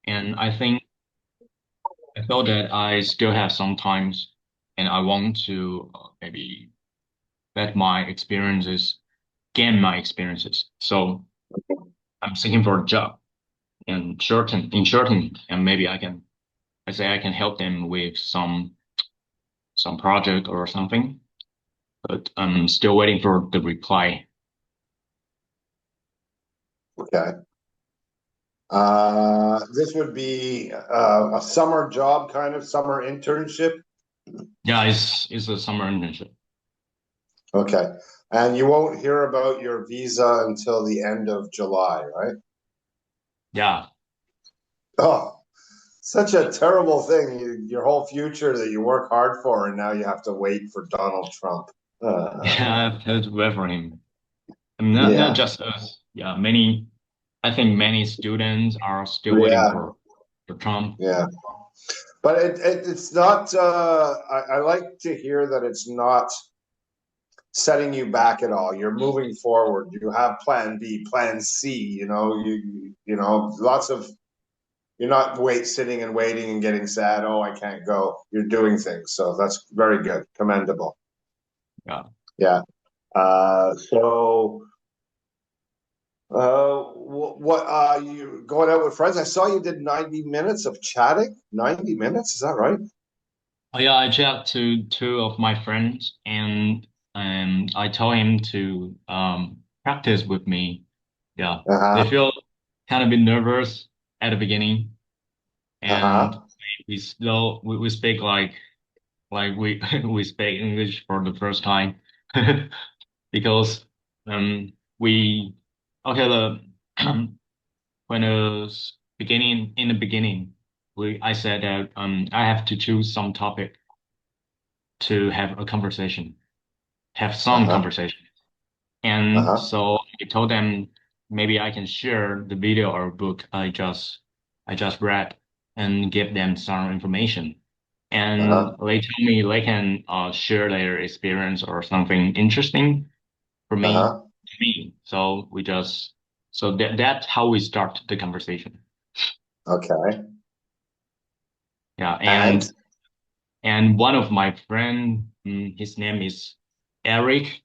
And I felt that I still have some times, and I want to maybe let my experiences, gain my experiences. So I'm seeking for a job in shorten, and maybe I say I can help them with some project or something, but I'm still waiting for the reply. Okay. This would be a summer job, kind of summer internship. Yeah, it's a summer internship. Okay. And you won't hear about your visa until the end of July, right? Yeah, Oh, such a terrible thing. Your whole future that you work hard for, and now you have to wait for Donald Trump. yeah, I've heard well for him. And not Yeah. just us. Yeah, I think many students are still waiting Yeah. for Trump. Yeah. But it's not, I like to hear that it's not setting you back at all. You're moving forward. You have plan B, plan C, lots of, you're not sitting and waiting and getting sad. Oh, I can't go. You're doing things. So that's very good. Commendable. Yeah. Yeah. So, what, you going out with friends? I saw you did 90 minutes of chatting. 90 minutes. Is that right? Oh yeah, I chat to two of my friends and I told him to practice with me. Yeah. They Uh-huh. feel kind of a bit nervous at the beginning and Uh-huh. we speak like we we speak English for the first time because we okay the when it was beginning in the beginning we I said that I have to choose some topic to have a conversation, have some Uh-huh. conversation. And Uh-huh. so I told them maybe I can share the video or book I just read and give them some information. Uh-huh. And they told me they can share their experience or something interesting for Uh-huh. me. So that's how we start the conversation. Okay. Yeah, And and one of my friend, his name is Eric.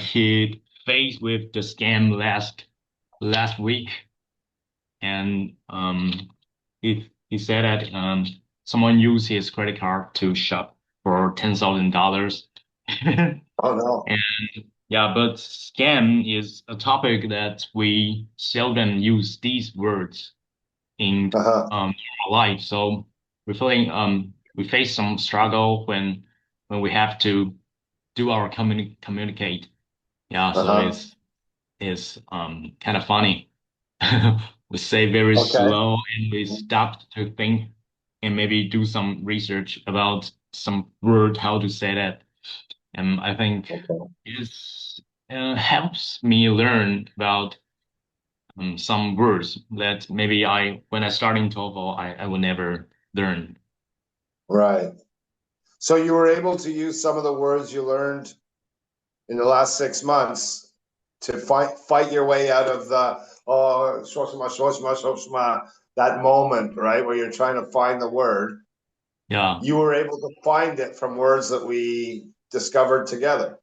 He faced with the scam last week, and he said that someone used his credit card to shop for $10,000. oh no. And yeah, but scam is a topic that we seldom use these words in Uh-huh. our life. So we face some struggle when we have to do our communicate. Yeah, so Uh-huh. it's kind of funny. We say very Okay. slow and we stop to think and maybe do some research about some word how to say that. And I think Okay. it helps me learn about some words that maybe when I start in TOEFL, I will never learn. Right. So you were able to use some of the words you learned in the last 6 months to fight your way out of the that moment, right, where you're trying to find the word. Yeah, You were able to find it from words that we discovered together.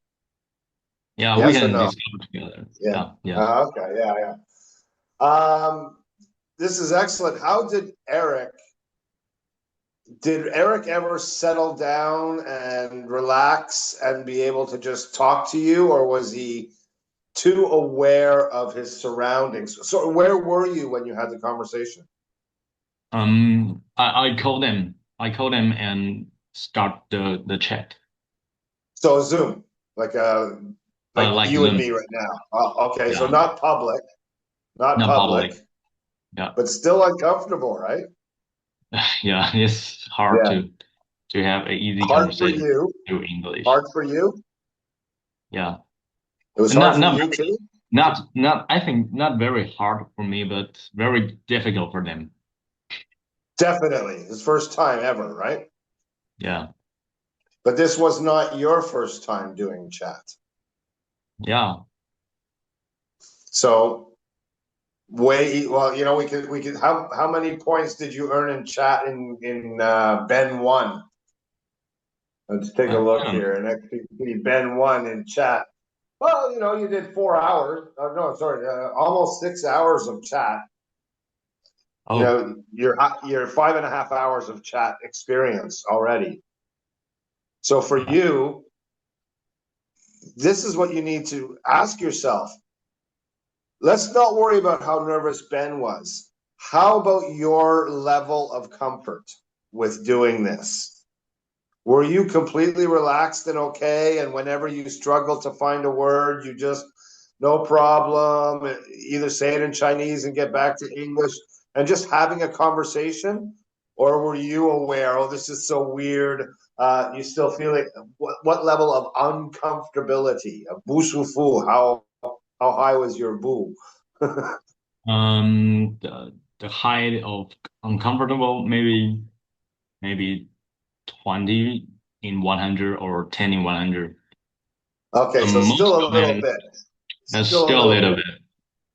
yeah, we Yes or can no? discover together. Yeah. Yeah, yes. Okay. Yeah. Yeah. This is excellent. How did Eric ever settle down and relax and be able to just talk to you, or was he too aware of his surroundings? So, where were you when you had the conversation? I call them and start the chat. So, Zoom, like like Like you and Limbo. me right now. Oh, okay, so Yeah, not not public, public. Yeah, but still uncomfortable, right? yeah. It's hard Yeah. to have an easy Hard for conversation you. through English. Hard for you. Yeah, It was and hard for not you very too. not I think not very hard for me, but very difficult for them. Definitely, his first time ever, right? Yeah, But this was not your first time doing chat. yeah. So Well, we could how many points did you earn in chat in Ben 1? Let's take a look Um, here. And XPP Ben 1 in chat. Well, you did 4 hours. No, sorry, almost 6 hours of chat. oh, You're 5.5 hours of chat experience already. So for you, this is what you need to ask yourself. Let's not worry about how nervous Ben was. How about your level of comfort with doing this? Were you completely relaxed and okay? And whenever you struggle to find a word, you just, no problem, either say it in Chinese and get back to English and just having a conversation? Or were you aware, oh, this is so weird? You still feel it? What level of uncomfortability, of bu shu fu? How high was your boo? the height of uncomfortable, maybe 20 in 100 or 10 in 100. Okay, so Most still a little common, bit. that's Still a still a little little bit. bit.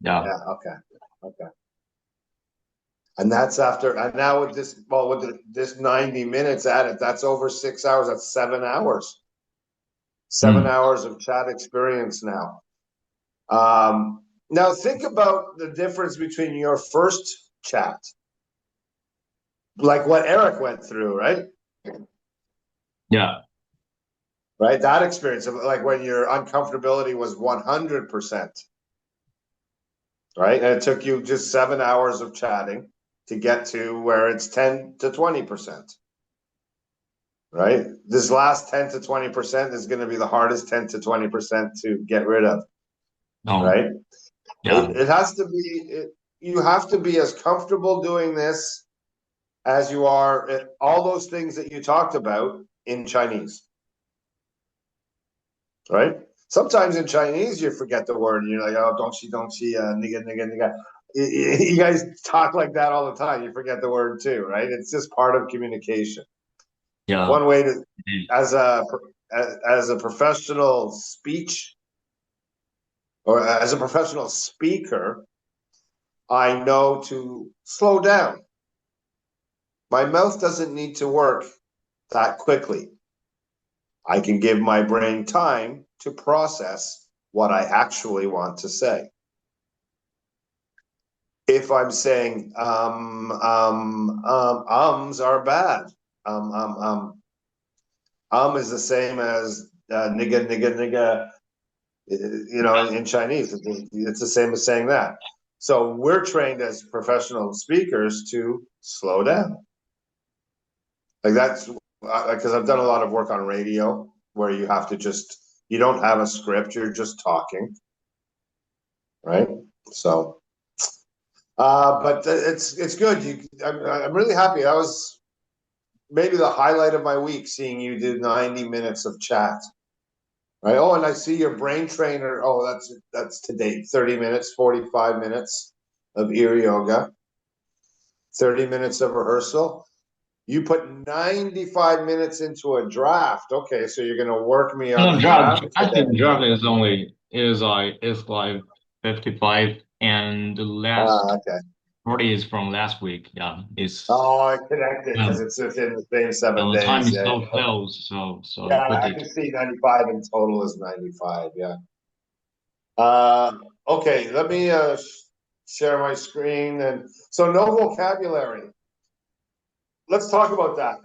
Yeah. Yeah, okay. Okay. And that's after, and now with this, well, with this 90 minutes at it, that's over 6 hours. That's 7 hours. Seven Mm. hours of chat experience now. Now think about the difference between your first chat, like what Eric went through, right? Yeah. Right. That experience of like when your uncomfortability was 100%, right? And it took you just 7 hours of chatting to get to where it's 10 to 20%. Right? This last 10 to 20% is going to be the hardest 10 to 20% to get rid of, No. right? Yeah. It has to be, you have to be as comfortable doing this as you are all those things that you talked about in Chinese, right? Sometimes in Chinese, you forget the word and you're like, oh, don't she, nigga, nigga, nigga. You guys talk like that all the time. You forget the word too, right? It's just part of communication. Yeah. One way to, as a as a professional speech or as a professional speaker, I know to slow down. My mouth doesn't need to work that quickly. I can give my brain time to process what I actually want to say. If I'm saying ums are bad. Um, um, um. Is the same as nigga, nigga, nigga. In Chinese, it's the same as saying that. So we're trained as professional speakers to slow down. Like that's because I've done a lot of work on radio where you have to you don't have a script, you're just talking, right? So, but it's good. I'm really happy. That was maybe the highlight of my week, seeing you do 90 minutes of chat. Right. Oh, and I see your brain trainer. Oh, that's to date. 30 minutes, 45 minutes of ear yoga, 30 minutes of rehearsal. You put 95 minutes into a draft. Okay, so you're gonna work me on No, the draft. draft I think today. draft is like 55, and the last Okay. 40 is from last week. Yeah. It's Oh, I connected because well, it's within the same 7 days. the time is Yeah, so yeah. close, so I Yeah, put I it. can see 95 in total is 95. Yeah. Uh, okay, let me share my screen. And so no vocabulary. Let's talk about that.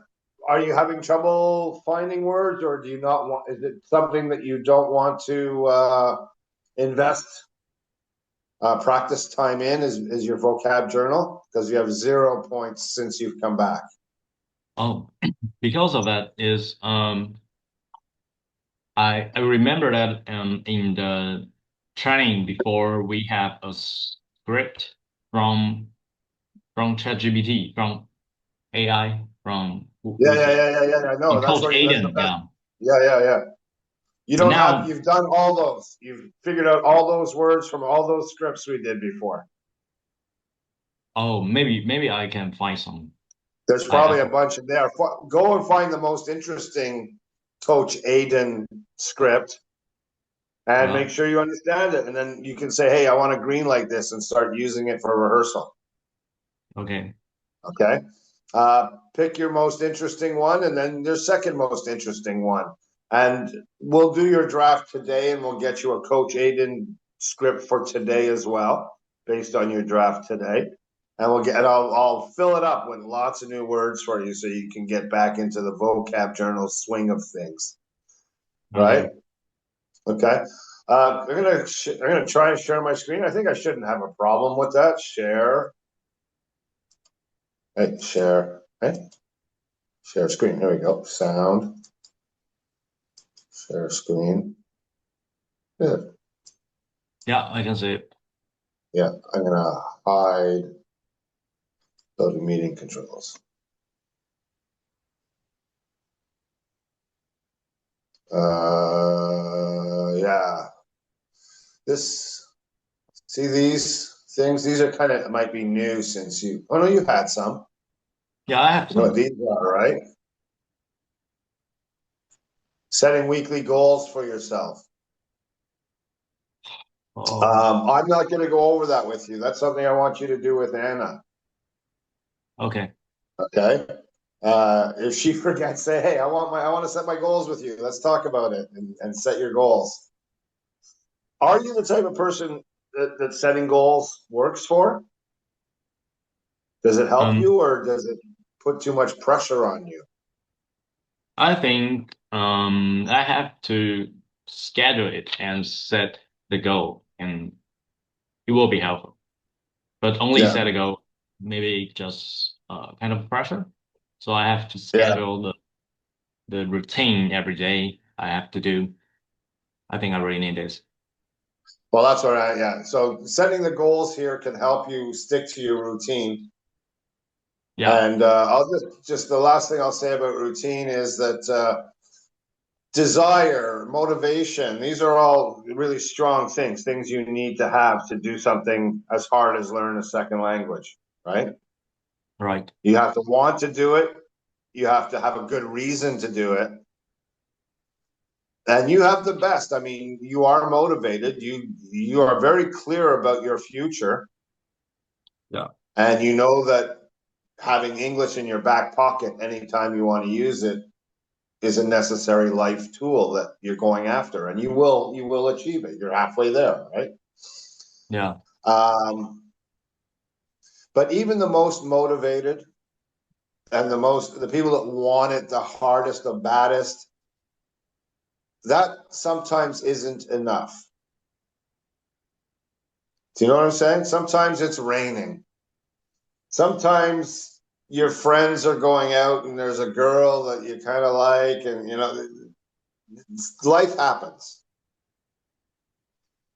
Are you having trouble finding words, or do you not want? Is it something that you don't want to invest practice time in? Is your vocab journal, because you have 0 points since you've come back? Oh, because of that is I remember that in the training before we have a script from ChatGPT, from AI, from who Yeah, is yeah, it? yeah, yeah, yeah. No, In that's Coach what that's the Aiden, best. yeah. Yeah, yeah, yeah. You And don't have. now, You've done all those. You've figured out all those words from all those scripts we did before. oh, maybe I can find some. There's I probably a bunch in there. Go and find the most interesting Coach Aiden script and make Uh, sure you understand it. And then you can say, hey, I want a green like this and start using it for rehearsal. okay. Okay. Pick your most interesting one and then your second most interesting one. And we'll do your draft today and we'll get you a Coach Aiden script for today as well, based on your draft today. And I'll fill it up with lots of new words for you so you can get back into the vocab journal swing of things. Right? Okay. Okay. I'm gonna try and share my screen. I think I shouldn't have a problem with that. Share. Hey, share. Hey, share screen. Here we go. Sound. Share screen. Good. Yeah, I can see it. Yeah, I'm gonna hide. Go to meeting controls. Yeah. This. See these things? These are kind of might be new since you. Oh no, you had some. Yeah, I have You know what some. these are, right? Setting weekly goals for yourself. Oh, I'm not going to go over that with you. That's something I want you to do with Anna. okay. Okay. If she forgets, say, "Hey, I want to set my goals with you. Let's talk about it and set your goals." Are you the type of person that setting goals works for? Does it help Um, you, or does it put too much pressure on you? I think I have to schedule it and set the goal, and it will be helpful. But only Yeah, set a goal, maybe just kind of pressure. So I have to yeah. schedule the routine every day I have to do. I think I really need this. Well, that's all right. Yeah. So setting the goals here can help you stick to your routine. Yeah, And I'll just the last thing I'll say about routine is that desire, motivation, these are all really strong things you need to have to do something as hard as learn a second language, right? right. You have to want to do it. You have to have a good reason to do it. And you have the best. I mean, you are motivated. You are very clear about your future, Yeah, and you know that having English in your back pocket anytime you want to use it is a necessary life tool that you're going after, and you will achieve it. You're halfway there, right? yeah. Um, but even the most motivated and the people that want it the hardest, the baddest, that sometimes isn't enough. Do you know what I'm saying? Sometimes it's raining. Sometimes your friends are going out and there's a girl that you kind of like, and life happens.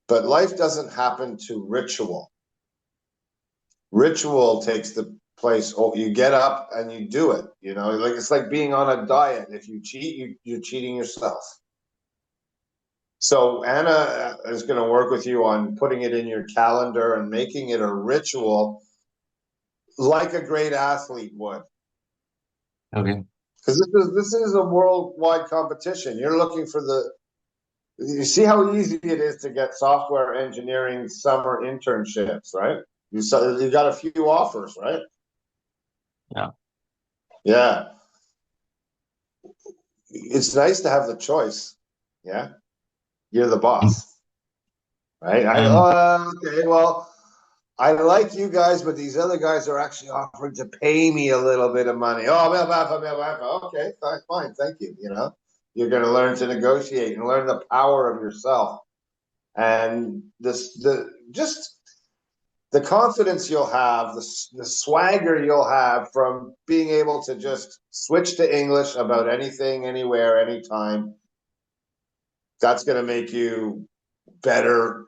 But life doesn't happen to ritual. Ritual takes the place. Oh, you get up and you do it. Like it's like being on a diet. If you cheat, you're cheating yourself. So Anna is going to work with you on putting it in your calendar and making it a ritual, like a great athlete would. Okay. Because this is a worldwide competition. You're looking for the. You see how easy it is to get software engineering summer internships, right? You got a few offers, right? Yeah. Yeah, it's nice to have the choice. Yeah, you're the Mm. boss, right? Um, Okay, well, I like you guys, but these other guys are actually offering to pay me a little bit of money. Okay, fine, thank you. You're going to learn to negotiate and learn the power of yourself, and just the confidence you'll have, the swagger you'll have from being able to just switch to English about anything, anywhere, anytime. That's going to make you better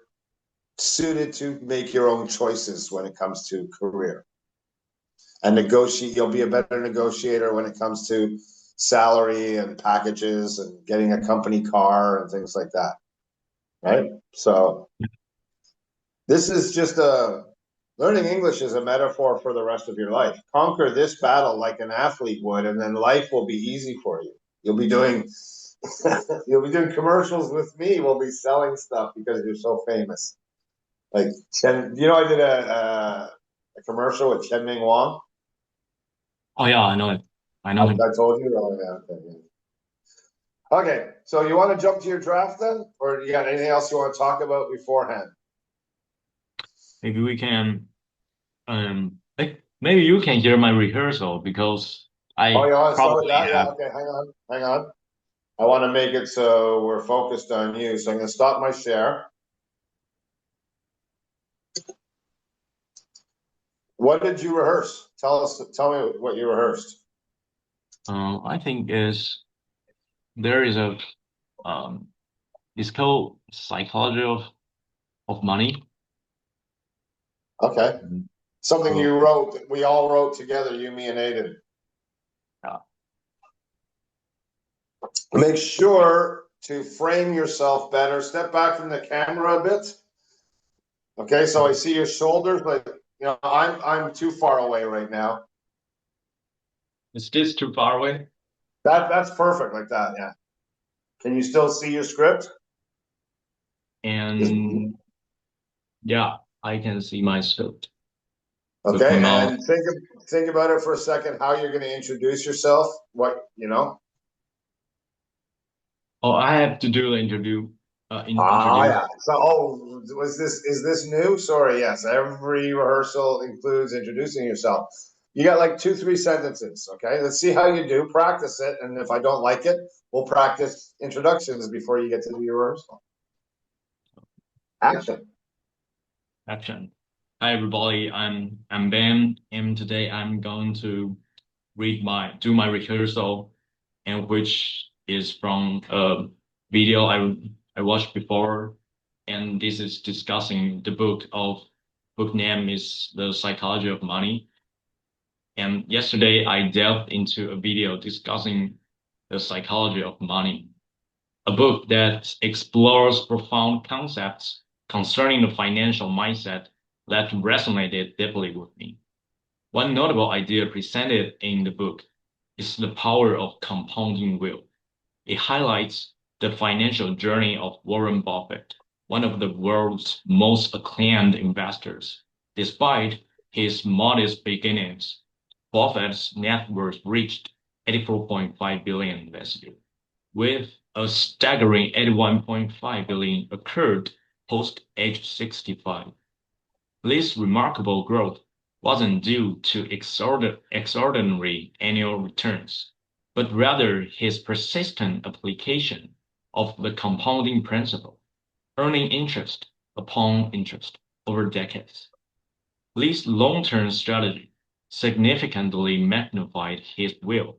suited to make your own choices when it comes to career and negotiate. You'll be a better negotiator when it comes to salary and packages and getting a company car and things like that. Right. So this is just a learning English is a metaphor for the rest of your life. Conquer this battle like an athlete would, and then life will be easy for you. You'll be doing You'll be doing commercials with me. We'll be selling stuff because you're so famous. Like Chen, I did a commercial with Chen Ming Wang. Oh yeah, I know it. I I, know him. I told you. Oh, yeah, okay, okay, so you want to jump to your draft then, or you got anything else you want to talk about beforehand? Maybe we can maybe you can hear my rehearsal because Oh, I you want to start with probably that? Yeah. have Okay. Hang on. I want to make it so we're focused on you. So I'm going to stop my share. What did you rehearse? Tell me what you rehearsed. I think is there is a um it's called psychology of money. Okay. Mhm. Something So you wrote, we all wrote together, you, me, and Aiden. yeah, Make sure to frame yourself better. Step back from the camera a bit. Okay, so I okay. see your shoulders, but I'm too far away right now. Is this too far away? That's perfect like that. Yeah. Can you still see your script? Just, And yeah, I can see my script with my okay, mouth. and think about it for a second. How you're going to introduce yourself? What you know? Oh, I have to do the interview. Ah, Introduce. yeah. So, was this is this new? Sorry, yes. Every rehearsal includes introducing yourself. You got like two, three sentences. Okay, let's see how you do. Practice it, and if I don't like it, we'll practice introductions before you get to do your rehearsal. Action. Action. Hi everybody, I'm Ben, and today I'm going to do my rehearsal, and which is from a video I watched before, and this is discussing the book name is The Psychology of Money. And yesterday I delved into a video discussing the psychology of money, a book that explores profound concepts concerning the financial mindset that resonated deeply with me. One notable idea presented in the book is the power of compounding wealth. It highlights the financial journey of Warren Buffett, one of the world's most acclaimed investors. Despite his modest beginnings, Buffett's net worth reached 84.5 billion last year, with a staggering 81.5 billion occurred post age 65. This remarkable growth wasn't due to extraordinary annual returns, but rather his persistent application of the compounding principle, earning interest upon interest over decades. Lee's long-term strategy significantly magnified his wealth,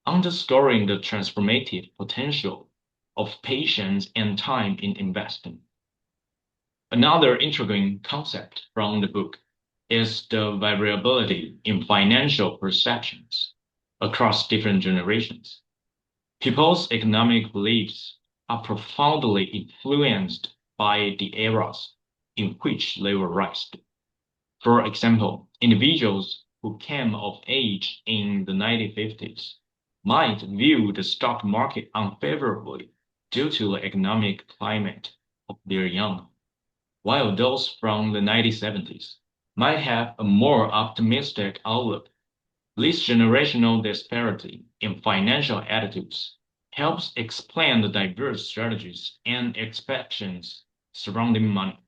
underscoring the transformative potential of patience and time in investing. Another intriguing concept from the book is the variability in financial perceptions across different generations. People's economic beliefs are profoundly influenced by the eras in which they were raised. For example, individuals who came of age in the 1950s might view the stock market unfavorably due to the economic climate of their young, while those from the 1970s might have a more optimistic outlook. This generational disparity in financial attitudes helps explain the diverse strategies and expectations surrounding money.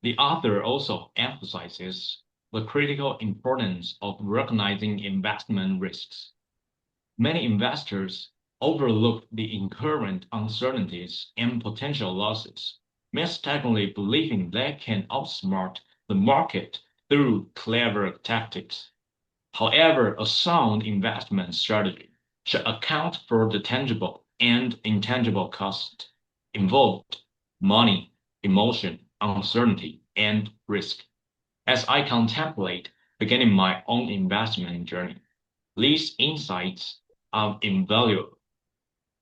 The author also emphasizes the critical importance of recognizing investment risks. Many investors overlook the inherent uncertainties and potential losses, mistakenly believing they can outsmart the market through clever tactics. However, a sound investment strategy should account for the tangible and intangible costs involved: money, emotion, uncertainty, and risk. As I contemplate beginning my own investment journey, these insights are invaluable.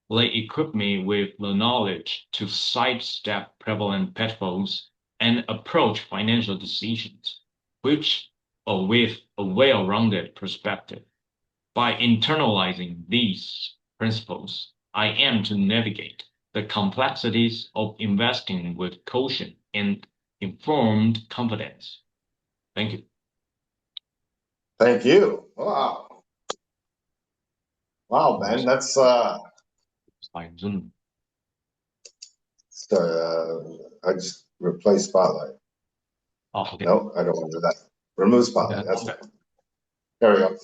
They equip me with the knowledge to sidestep prevalent pitfalls and approach financial decisions, which with a well-rounded perspective. By internalizing these principles, I aim to navigate the complexities of investing with caution and informed confidence. Thank you. Thank you. Wow. Wow, Ben, Almost that's like Zoom. I just replaced Spotlight. Oh, okay. No, I don't want to do that. Remove Spotlight. Okay. That's Okay. fine. There we go.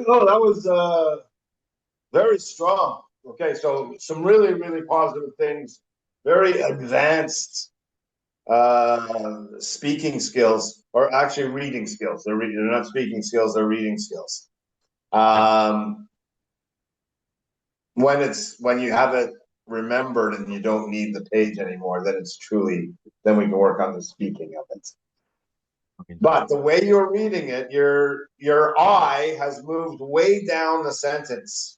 Oh, that was very strong. Okay, so some really, really positive things. Very advanced speaking skills, or actually reading skills. They're not speaking skills; they're reading skills. Yep. Um, when you have it remembered and you don't need the page anymore, then we can work on the speaking of it. Okay. But the way you're reading it, your eye has moved way down the sentence.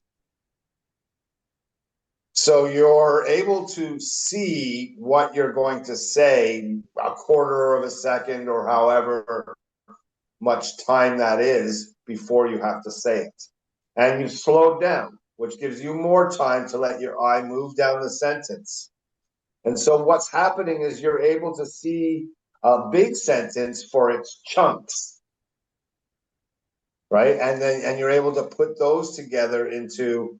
So you're able to see what you're going to say a quarter of a second or however much time that is before you have to say it. And you've slowed down, which gives you more time to let your eye move down the sentence. And so what's happening is you're able to see a big sentence for its chunks, right? And you're able to put those together into,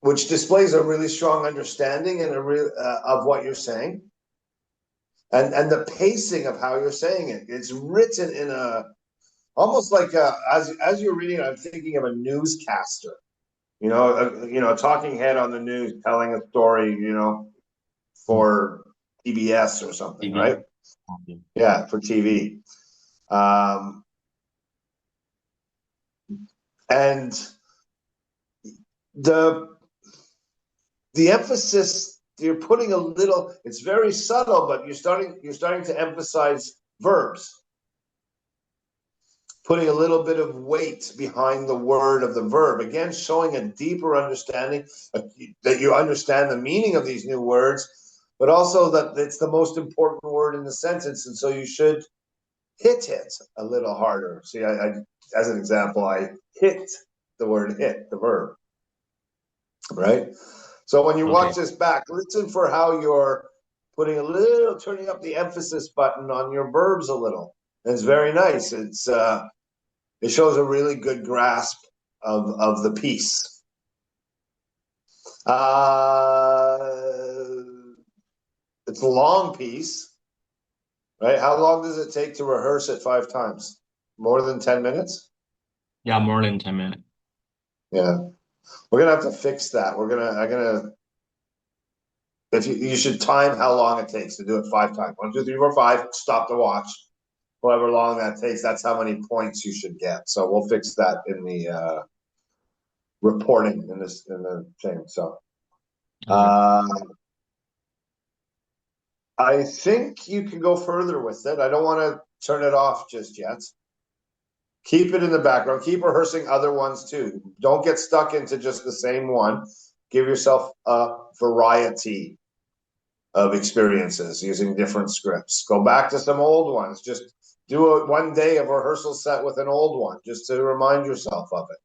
which displays a really strong understanding and of what you're saying, and the pacing of how you're saying it. It's written in a almost like as you're reading, I'm thinking of a newscaster, a talking head on the news telling a story, for PBS or something, TV. right? Okay. Yeah, for TV. Um, and the the emphasis you're putting a little, it's very subtle, but you're starting to emphasize verbs, putting a little bit of weight behind the word of the verb, again showing a deeper understanding, that you understand the meaning of these new words, but also that it's the most important word in the sentence, and so you should hit it a little harder. See, I as an example, I hit the word hit, the verb, right? So when you watch Okay. this back, listen for how you're turning up the emphasis button on your verbs a little. It's very nice. It shows a really good grasp of the piece. It's a long piece, right? How long does it take to rehearse it 5 times? More than 10 minutes? Yeah, more than 10 minutes. Yeah, we're gonna have to fix that. I'm gonna. If you should time how long it takes to do it 5 times. 1, 2, 3, 4, 5. Stop the watch. However long that takes, that's how many points you should get. So we'll fix that in the reporting in the thing. So Okay. uh, I think you can go further with it. I don't want to turn it off just yet. Keep it in the background. Keep rehearsing other ones too. Don't get stuck into just the same one. Give yourself a variety of experiences using different scripts. Go back to some old ones. Just do one day of rehearsal set with an old one just to remind yourself of it.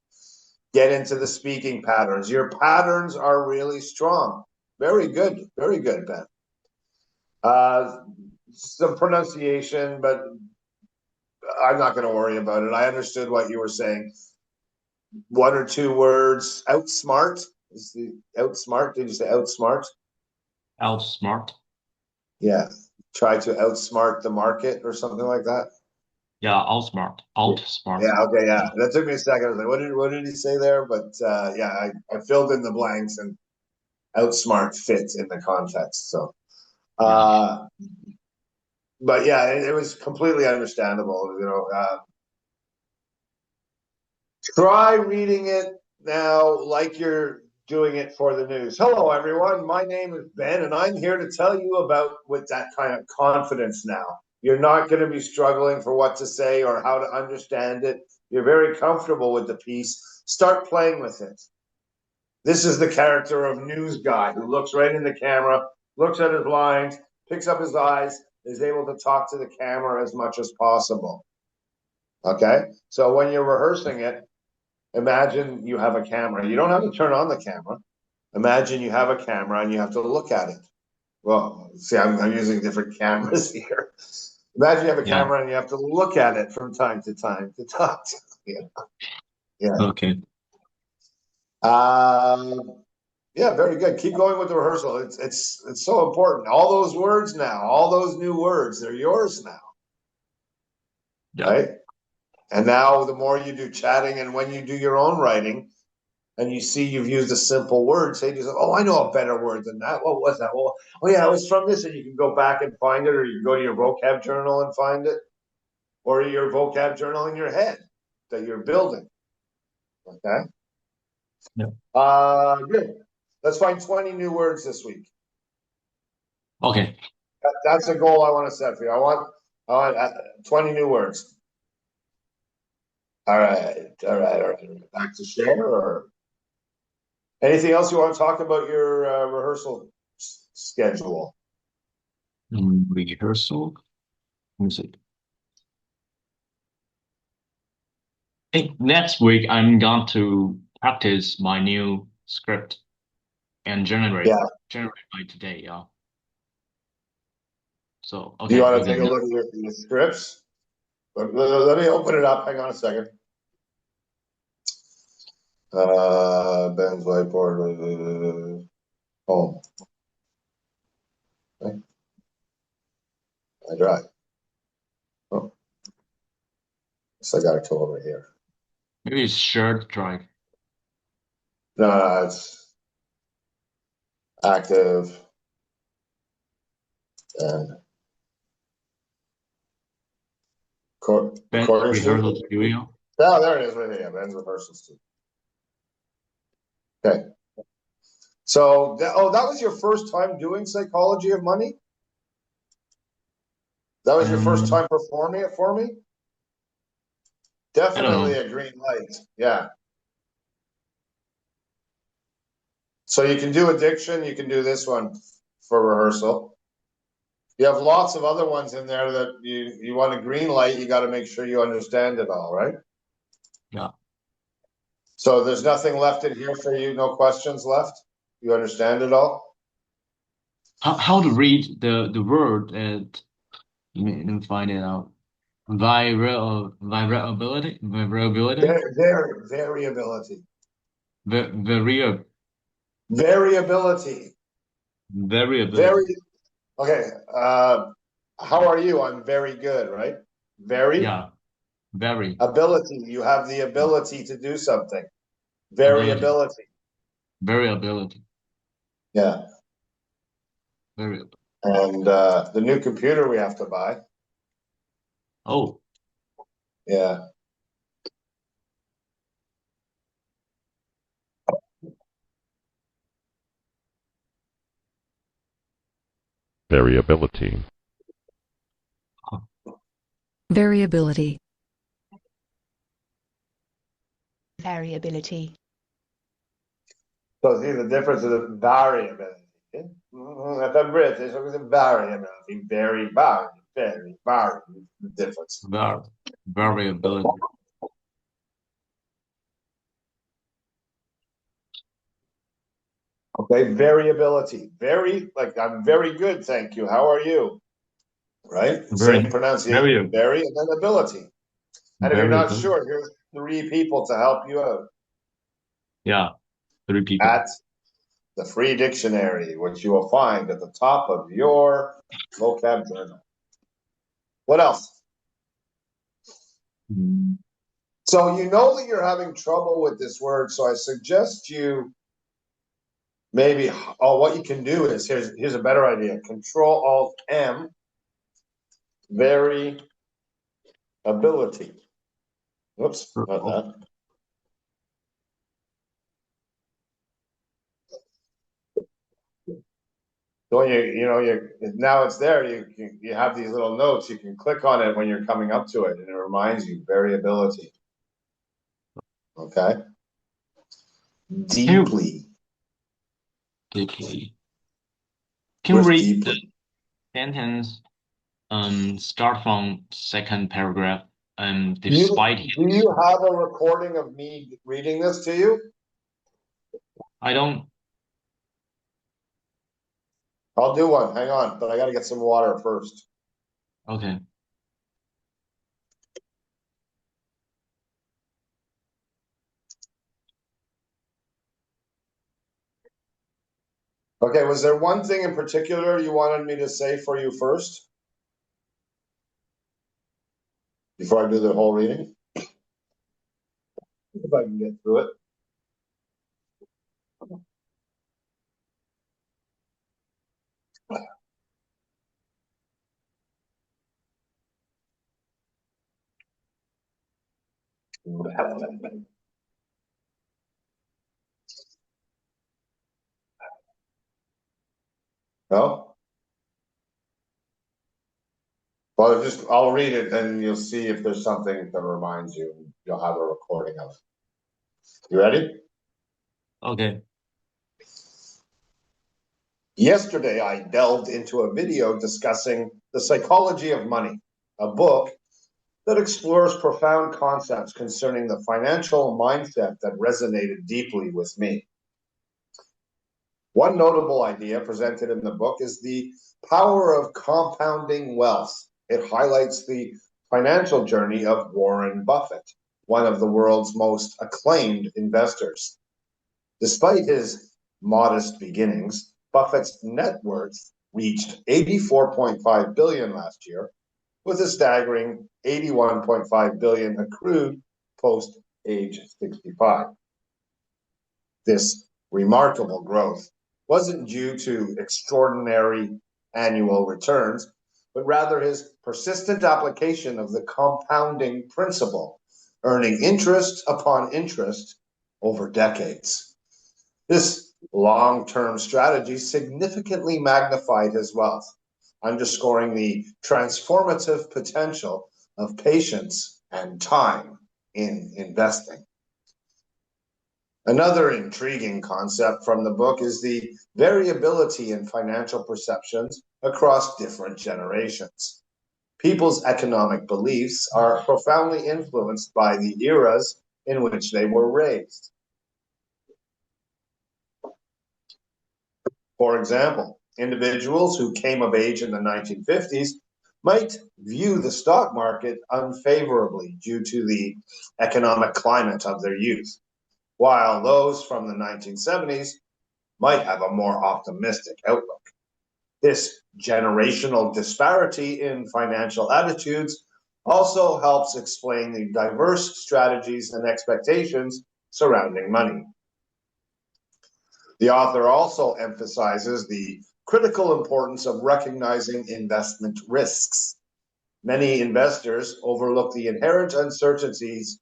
Get into the speaking patterns. Your patterns are really strong. Very good. Very good, Ben. Some pronunciation, but I'm not going to worry about it. I understood what you were saying. 1 or 2 words. Outsmart. Is the outsmart? Did you say outsmart? Outsmart. Yeah. Try to outsmart the market or something like that. Yeah, outsmart. Outsmart. Yeah. Okay. Yeah. That took me a second. I was like, what did he say there? But yeah, I filled in the blanks, and outsmart fit in the context. So, Yeah. uh, but yeah, it was completely understandable. Try reading it now like you're doing it for the news. Hello, everyone. My name is Ben, and I'm here to tell you about with that kind of confidence now. You're not going to be struggling for what to say or how to understand it. You're very comfortable with the piece. Start playing with it. This is the character of news guy who looks right in the camera, looks at his lines, picks up his eyes, is able to talk to the camera as much as possible. Okay? So when you're rehearsing it, Imagine you have a camera. You don't have to turn on the camera. Imagine you have a camera and you have to look at it. Well, see, I'm using different cameras here. Imagine you have a Yeah. camera and you have to look at it from time to time to talk to you. Yeah. Okay. Yeah, very good. Keep going with the rehearsal. It's so important. All those words now, all those new words, they're yours now, Yeah. right? And now the more you do chatting and when you do your own writing and you see you've used a simple word, say to yourself, oh, I know a better word than that. What was that? Well, oh yeah, it was from this, and you can go back and find it, or you can go to your vocab journal and find it, or your vocab journal in your head that you're building. Okay. Yeah. Good. Let's find 20 new words this week. Okay. That's a goal I want to set for you. I want 20 new words. All right. All right. All right. Back to share or anything else you want to talk about your rehearsal schedule? Rehearsal. Let me see. I think next week I'm going to practice my new script and Yeah. generate by today. Yeah. So Do you okay, want to okay. take a look at your scripts? Let me open it up. Hang on a second. Ben's whiteboard. Home. Okay. I drive. Oh, so I got it over here. Maybe it's shared drive. No, it's active and Ben recording rehearsal studio. studio. Oh, there it is right here. Ben's rehearsal studio. Okay. So, that was your first time doing psychology of money? That was your first Um, time performing it for me? I don't Definitely know. a green light. Yeah. So you can do addiction. You can do this one for rehearsal. You have lots of other ones in there that you want a green light. You got to make sure you understand it all, right? Yeah. So there's nothing left in here for you. No questions left. You understand it all. How to read the word that let me find it out. Variability, Variability. varia, Variability. Very variability. okay. How are you? I'm very good, right? Very Yeah, very ability. You have the ability to do something. ability, Variability. variability, Yeah. variable. And the new computer we have to buy. Oh, Yeah. variability, Variability. variability, So see the difference of the variability. If I'm British, so it's a variability. Very, very the difference. var variability. Okay, variability. Very, like I'm very good, thank you. How are you? Right? Same Very, pronunciation, very, very, and then ability. And if you're not variability. sure, here's 3 people to help you out Yeah, 3 people. at the free dictionary, which you will find at the top of your vocab journal. What else? Mm. So you know that you're having trouble with this word, so I suggest you maybe what you can do is here's a better idea. Control Alt M, variability. Whoops, not Oh, that. So when you now it's there. You have these little notes. You can click on it when you're coming up to it, and it reminds you variability. Okay, can you deeply. deeply? Can you Where's read the deeply? sentence? Start from second paragraph. despite Do you have a recording of me reading this to you? I don't. I'll do one. Hang on, but I got to get some water first. Okay. Okay, was there one thing in particular you wanted me to say for you first before I do the whole reading? If I can get through it. No? Well, I'll read it, then you'll see if there's something that reminds you. You'll have a recording of it. You ready? Okay. Yesterday, I delved into a video discussing The Psychology of Money, a book that explores profound concepts concerning the financial mindset that resonated deeply with me. One notable idea presented in the book is the power of compounding wealth. It highlights the financial journey of Warren Buffett, one of the world's most acclaimed investors. Despite his modest beginnings, Buffett's net worth reached 84.5 billion last year, with a staggering 81.5 billion accrued post age 65. This remarkable growth wasn't due to extraordinary annual returns, but rather his persistent application of the compounding principle, earning interest upon interest over decades. This long-term strategy significantly magnified his wealth, underscoring the transformative potential of patience and time in investing. Another intriguing concept from the book is the variability in financial perceptions across different generations. People's economic beliefs are profoundly influenced by the eras in which they were raised. For example, individuals who came of age in the 1950s might view the stock market unfavorably due to the economic climate of their youth, while those from the 1970s might have a more optimistic outlook. This generational disparity in financial attitudes also helps explain the diverse strategies and expectations surrounding money. The author also emphasizes the critical importance of recognizing investment risks. Many investors overlook the inherent uncertainties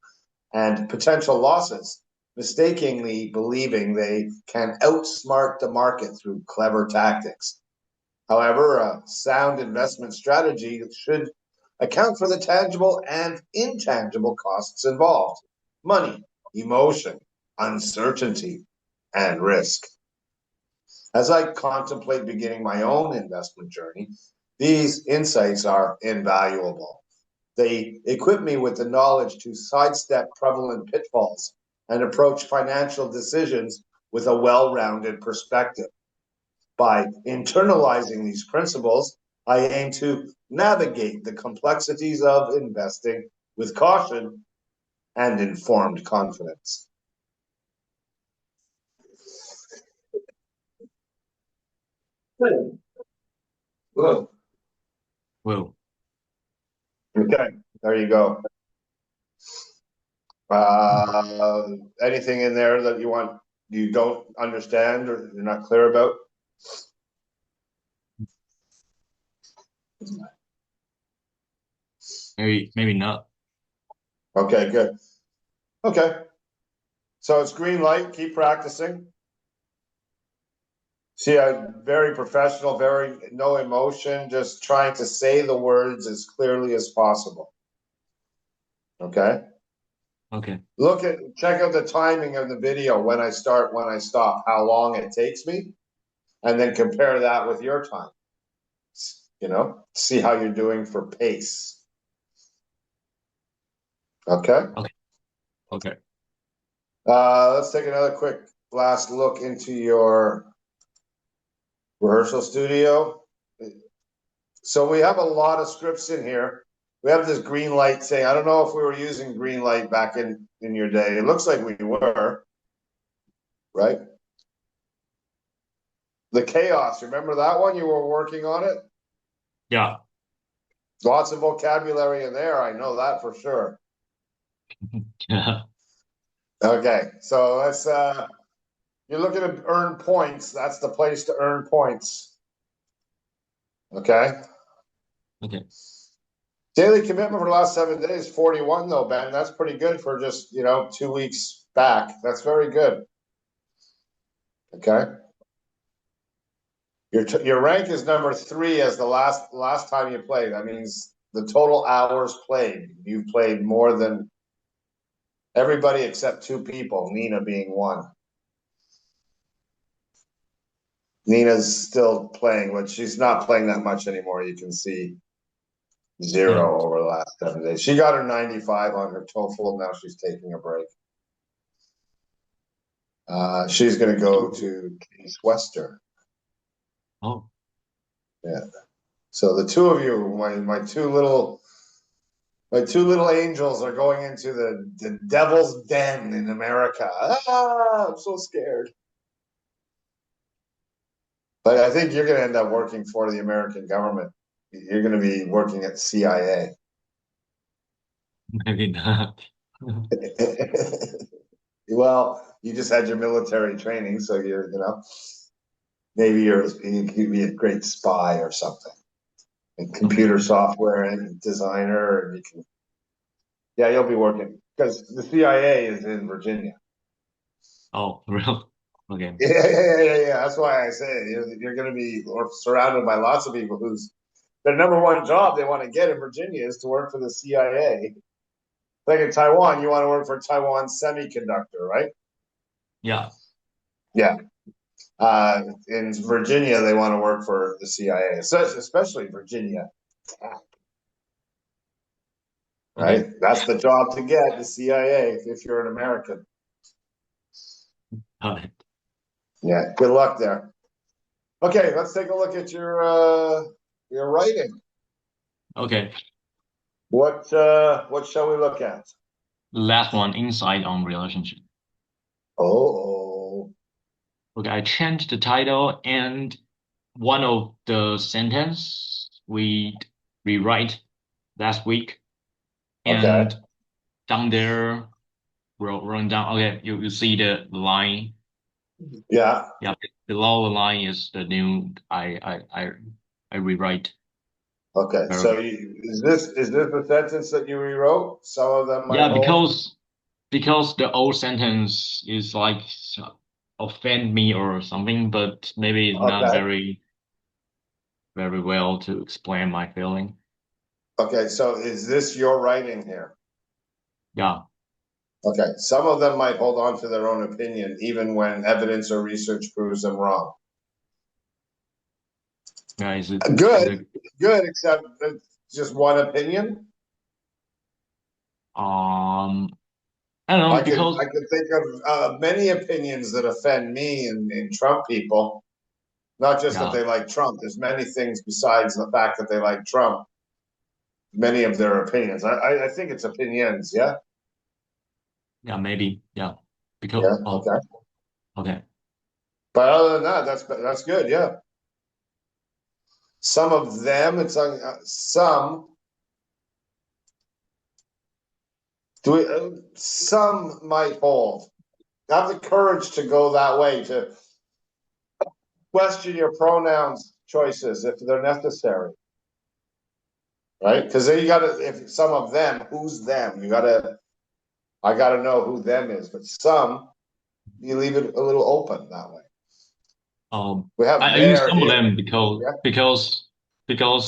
and potential losses, mistakenly believing they can outsmart the market through clever tactics. However, a sound investment strategy should account for the tangible and intangible costs involved: money, emotion, uncertainty, and risk. As I contemplate beginning my own investment journey, these insights are invaluable. They equip me with the knowledge to sidestep prevalent pitfalls and approach financial decisions with a well-rounded perspective. By internalizing these principles, I aim to navigate the complexities of investing with caution and informed confidence. Good. Well, Okay, there you go. Anything in there that you don't understand or you're not clear about? maybe not. Okay, good. Okay, so it's green light. Keep practicing. See, I'm very professional, very no emotion, just trying to say the words as clearly as possible. Okay. Okay. Check out the timing of the video, when I start, when I stop, how long it takes me, and then compare that with your time. See how you're doing for pace. Okay. Okay. Okay. Let's take another quick last look into your rehearsal studio. So we have a lot of scripts in here. We have this green light saying, I don't know if we were using green light back in your day. It looks like we were, right? The chaos, remember that one? You were working on it? Yeah. Lots of vocabulary in there. I know that for sure. Yeah. Okay, so let's you're looking to earn points. That's the place to earn points. Okay. Okay. Daily commitment for the last 7 days, 41 though, Ben. That's pretty good for just 2 weeks back. That's very good. Okay. Your rank is number 3 as the last time you played. That means the total hours played. You've played more than everybody except 2 people, Nina being one. Nina's still playing, but she's not playing that much anymore. You can see Yeah. 0 over the last 7 days. She got her 95 on her TOEFL. Now she's taking a break. She's going to go to Case Western. Oh. Yeah. So the two of you, my two little angels, are going into the devil's den in America. I'm so scared. But I think you're going to end up working for the American government. You're going to be working at CIA. Maybe not. Well, you just had your military training, so maybe you could be a great spy or something, and Okay. computer software and designer, and yeah, you'll be working because the CIA is in Virginia. Oh, real. Okay. Yeah. That's why I say you're going to be surrounded by lots of people whose their number one job they want to get in Virginia is to work for the CIA. Like in Taiwan, you want to work for Taiwan Semiconductor, right? Yeah. Yeah. In Virginia, they want to work for the CIA, especially Virginia Tech, Okay. right? That's the job to get, the CIA, if you're an American. Got it. Yeah, good luck there. Okay, let's take a look at your writing. Okay. What shall we look at? Last one, insight on relationship. Oh, Okay, I changed the title and one of the sentence we rewrite last week okay. and down there run down. Okay, you see the line. Yeah. Yeah, below the line is the new I rewrite. Okay. So is this the sentence that you rewrote? Some of them might Yeah, hold. because the old sentence is like offend me or something, but maybe it's not Okay. very well to explain my feeling. Okay. So is this your writing here? Yeah, Okay. Some of them might hold on to their own opinion, even when evidence or research proves them wrong. yeah, is Good. it Good. Except it's just one opinion. I don't know I could I because could think of many opinions that offend me in Trump people. Not just that yeah, they like Trump. There's many things besides the fact that they like Trump. Many of their opinions. I think it's opinions. Yeah. yeah, maybe, yeah, because Yeah. oh, Okay. okay, But other than that, that's good. Yeah. Some of them, it's on some. Some might hold. Have the courage to go that way to question your pronouns choices if they're necessary, right? Because then you got to, if some of them, who's them? I got to know who them is. But some, you leave it a little open that way. We have I use there some of here. them Yeah. because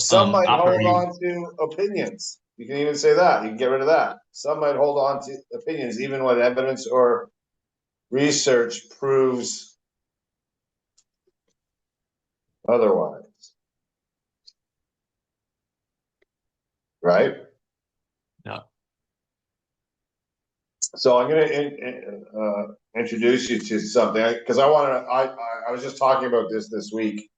Some might after hold you on to opinions. You can even say that. You can get rid of that. Some might hold on to opinions, even when evidence or research proves otherwise, right? yeah So I'm going to introduce you to something because I was just talking about this week,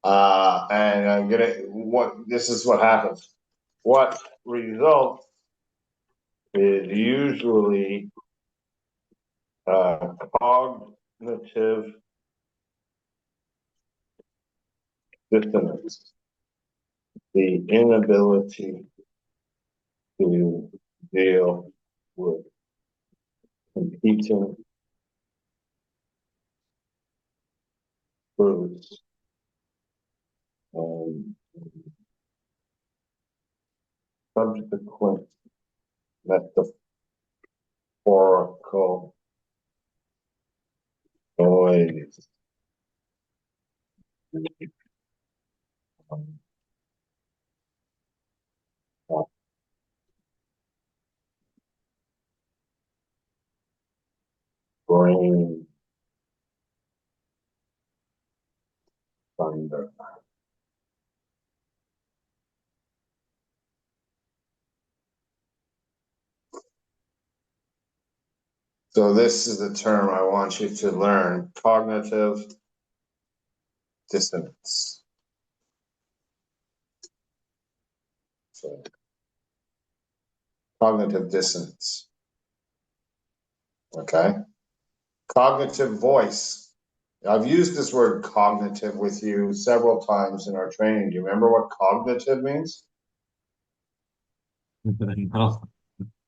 and I'm gonna what this is what happens. What results is usually cognitive dissonance, the inability to deal with competing truths and subsequent metaphorical noise. Brain thunder. So this is the term I want you to learn: cognitive dissonance. So cognitive dissonance. Okay. Cognitive voice. I've used this word cognitive with you several times in our training. Do you remember what cognitive means? No.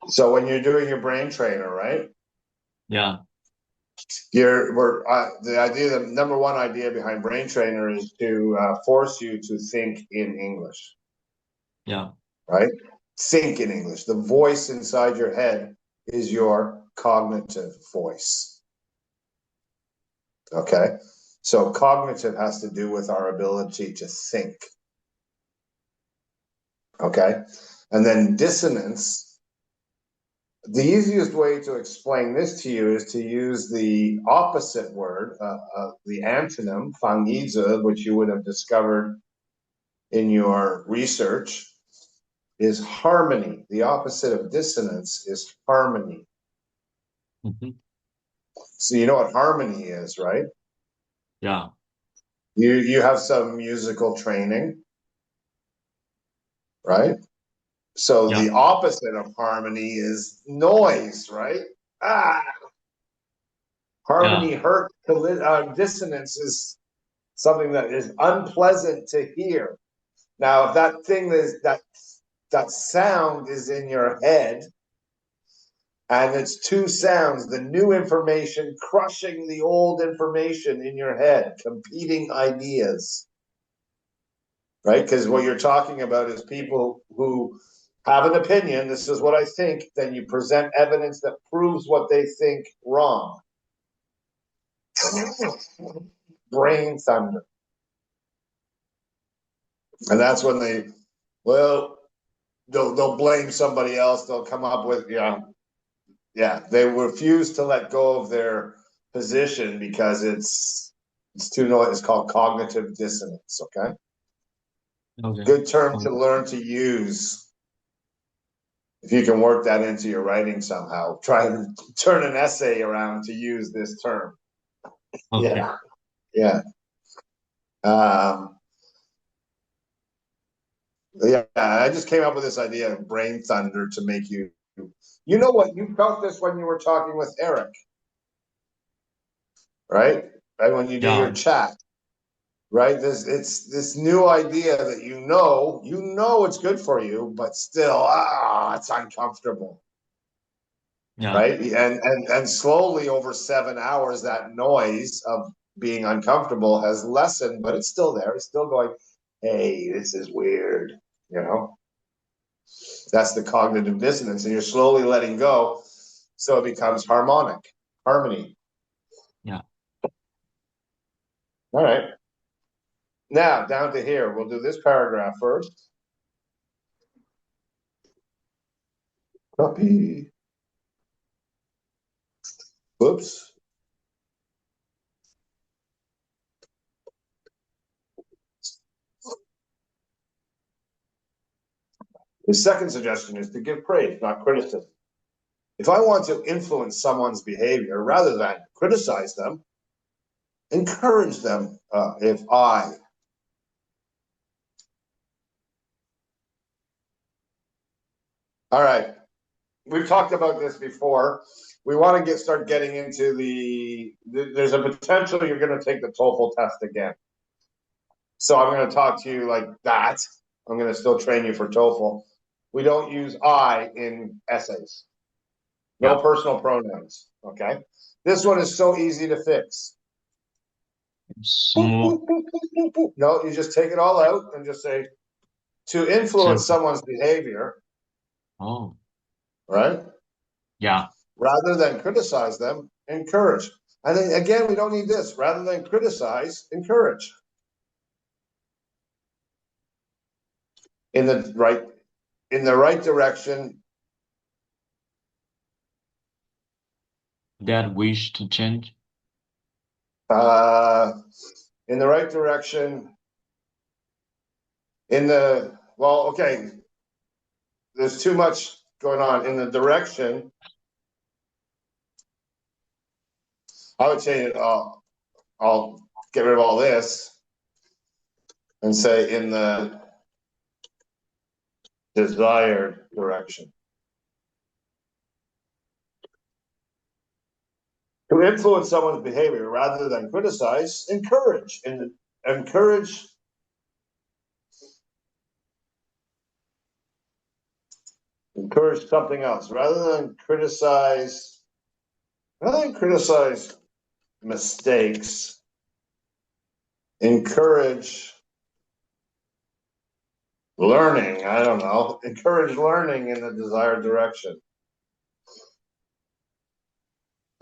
So when you're doing your brain trainer, right? Yeah. The idea, the number one idea behind brain trainer is to force you to think in English, Yeah. right? Think in English. The voice inside your head is your cognitive voice. Okay. So cognitive has to do with our ability to think. Okay. And then dissonance, the easiest way to explain this to you is to use the opposite word, the antonym, fangiza, which you would have discovered in your research, is harmony. The opposite of dissonance is harmony. Hmm. So you know what harmony is, right? Yeah. You have some musical training, right? So Yeah. the opposite of harmony is noise, right? Ah, Yeah. harmony hurt. Dissonance is something that is unpleasant to hear. Now, if that thing is that sound is in your head, and it's two sounds, the new information crushing the old information in your head, competing ideas, right? Because what you're talking about is people who have an opinion. This is what I think. Then you present evidence that proves what they think wrong. Brain thunder. And that's when well, they'll blame somebody else. They'll come up with, yeah, they refuse to let go of their position because it's too noisy. It's called cognitive dissonance. Okay, Okay. good term to Okay. learn to use. If you can work that into your writing somehow, try and turn an essay around to use this term. Okay. Yeah, yeah, um, yeah. I just came up with this idea of brain thunder to make you. You know what? You felt this when you were talking with Eric, right? Right when you do your Yeah. chat, right? This new idea that you know it's good for you, but still, it's uncomfortable, Yeah. right? And slowly over 7 hours, that noise of being uncomfortable has lessened, but it's still there. It's still going, hey, this is weird, you know? That's the cognitive dissonance, and you're slowly letting go, so it becomes harmony. Yeah. All right. Now down to here. We'll do this paragraph first. Copy. Oops. His second suggestion is to give praise, not criticism. If I want to influence someone's behavior rather than criticize them, encourage them. If I. All right. We've talked about this before. We want to start getting into there's a potential you're going to take the TOEFL test again. So I'm going to talk to you like that. I'm going to still train you for TOEFL. We don't use I in essays. No personal pronouns. Okay. This one is so easy to fix. Small. No, you just take it all out and just say, to influence someone's behavior. Oh. Right? Yeah. Rather than criticize them, encourage. I think, again, we don't need this. Rather than criticize, encourage. In the right direction. That wish to change. In the right direction. Okay. There's too much going on. In the direction, I would say I'll get rid of all this and say in the desired direction. To influence someone's behavior rather than criticize, encourage. And encourage something else. Rather than criticize mistakes, encourage learning. I don't know. Encourage learning in the desired direction.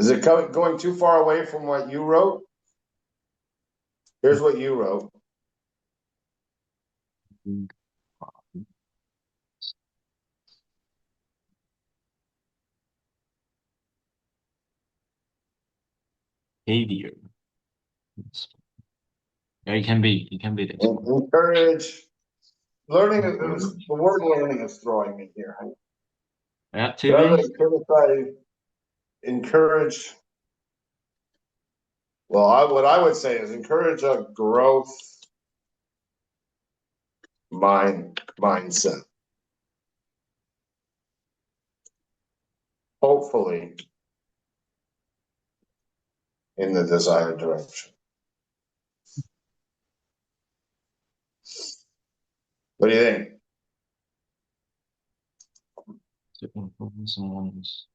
Is it going too far away from what you wrote? Here's what you wrote. Behavior. Yeah, it can be this one. Encourage learning. The word learning is throwing me here. Rather Activity. than criticize, encourage. Well, what I would say is encourage a growth mindset. Hopefully, in the desired direction. What do you think? To influence someone's.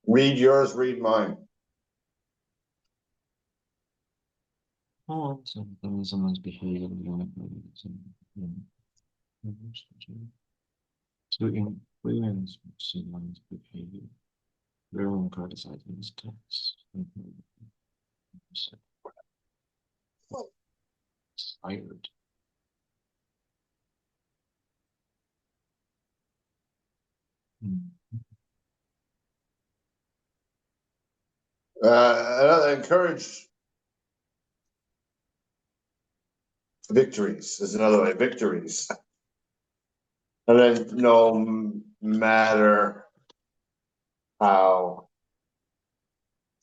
Read yours, read mine. Oh, someone's behavior. To influence someone's behavior. We're criticizing this text. Tired. Encourage victories is another way. Victories. And then no matter how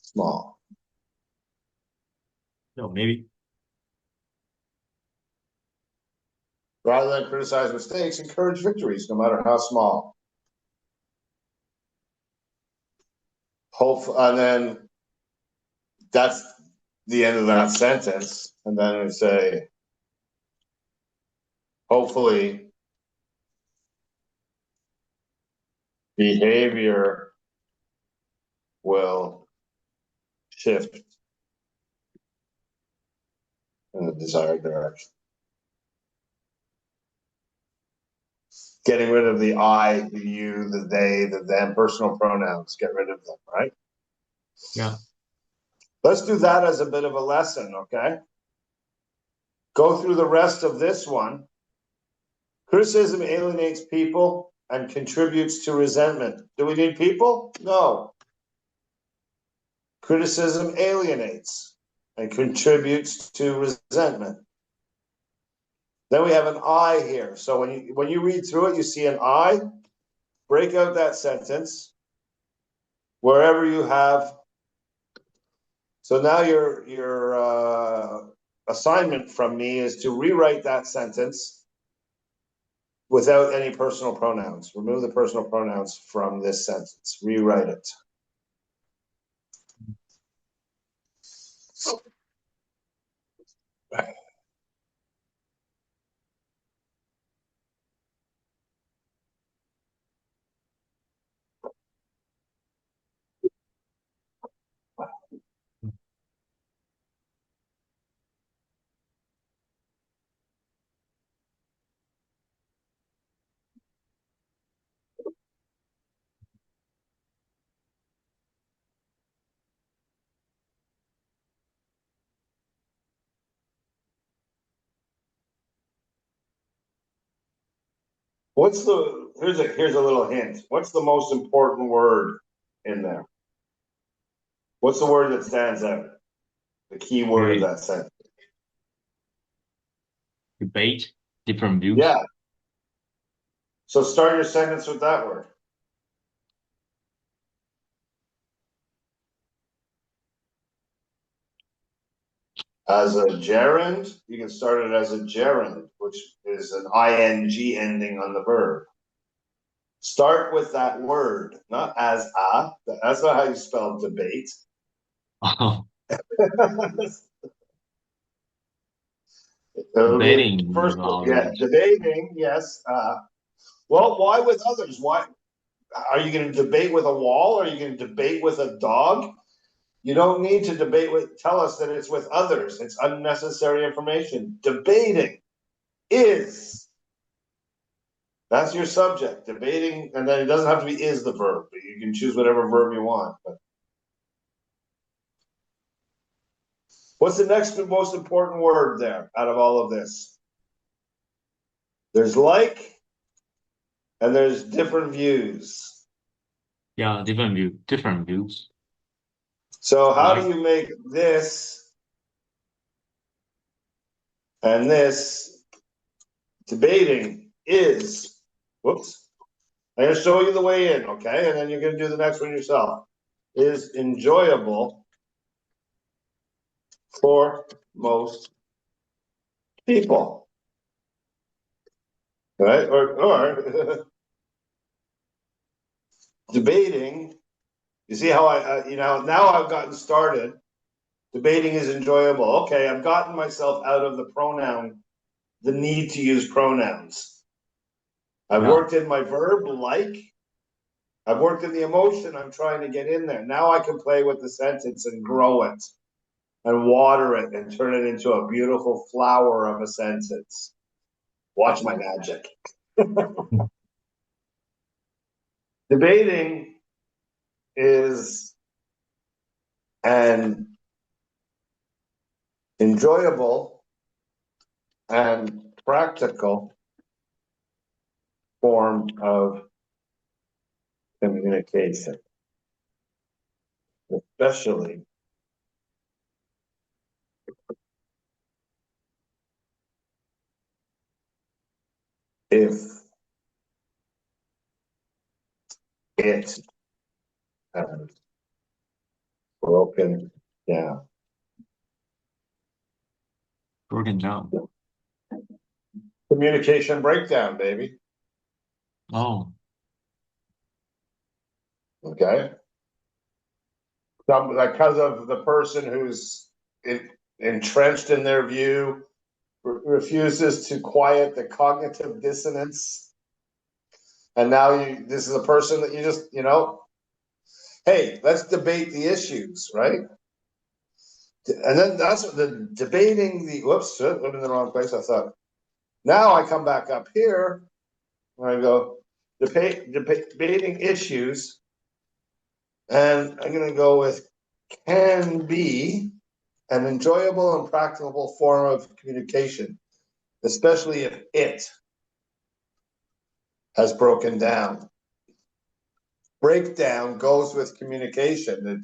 small. No, maybe. Rather than criticize mistakes, encourage victories, no matter how small. And then that's the end of that sentence. And then I say, hopefully, behavior will shift in the desired direction. Getting rid of the I, the you, the they, the them, personal pronouns. Get rid of them, right? Yeah. Let's do that as a bit of a lesson, okay? Go through the rest of this one. Criticism alienates people and contributes to resentment. Do we need people? No. Criticism alienates and contributes to resentment. Then we have an I here. So when you read through it, you see an I. Break out that sentence wherever you have. So now your assignment from me is to rewrite that sentence without any personal pronouns. Remove the personal pronouns from this sentence. Rewrite it. Here's a little hint. What's the most important word in there? What's the word that stands out? The key word of We that sentence. debate different views. Yeah. So start your sentence with that word. As a gerund, you can start it as a gerund, which is an ing ending on the verb. Start with that word, not as a. That's not how you spell debate. Debating First, with yeah, others. debating, yes. Well, why with others? Why are you going to debate with a wall? Are you going to debate with a dog? You don't need to debate with. Tell us that it's with others. It's unnecessary information. Debating is. That's your subject. Debating, and then it doesn't have to be is the verb, but you can choose whatever verb you want. But what's the next most important word there out of all of this? There's like, and there's different views. Yeah, different views. So how Like do you make this and this debating is, whoops, I'm going to show you the way in, okay? And then you're going to do the next one yourself. Is enjoyable for most people, right? Or debating. You see how now I've gotten started. Debating is enjoyable. Okay, I've gotten myself out of the pronoun, the need to use pronouns. I've yeah, worked in my verb, like. I've worked in the emotion. I'm trying to get in there. Now I can play with the sentence and grow it and water it and turn it into a beautiful flower of a sentence. Watch my magic. Debating is an enjoyable and practical form of communication, especially if it has broken down. broken down. Communication breakdown, baby. Oh, Okay. Because of the person who's entrenched in their view, refuses to quiet the cognitive dissonance. And now this is a person that you just, hey, let's debate the issues, right? And then that's the debating the, whoops, I'm in the wrong place. I thought, now I come back up here I go debating issues, and I'm going to go with can be an enjoyable and practicable form of communication, especially if it has broken down. Breakdown goes with communication.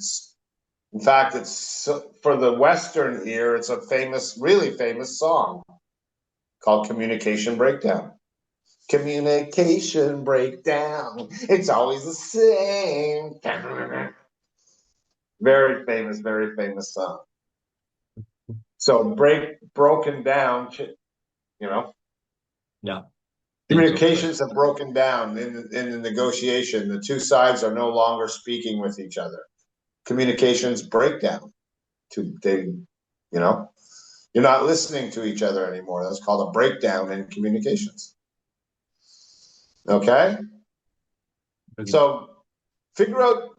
In fact, it's for the Western here, it's a famous, really famous song called Communication Breakdown. Communication breakdown. It's always the same. Very famous song. So broken down, you know, Yeah. communications have broken down in the negotiation. The two sides are no longer speaking with each other. Communications break down. You know, you're not listening to each other anymore. That's called a breakdown in communications. Okay? Okay. So figure out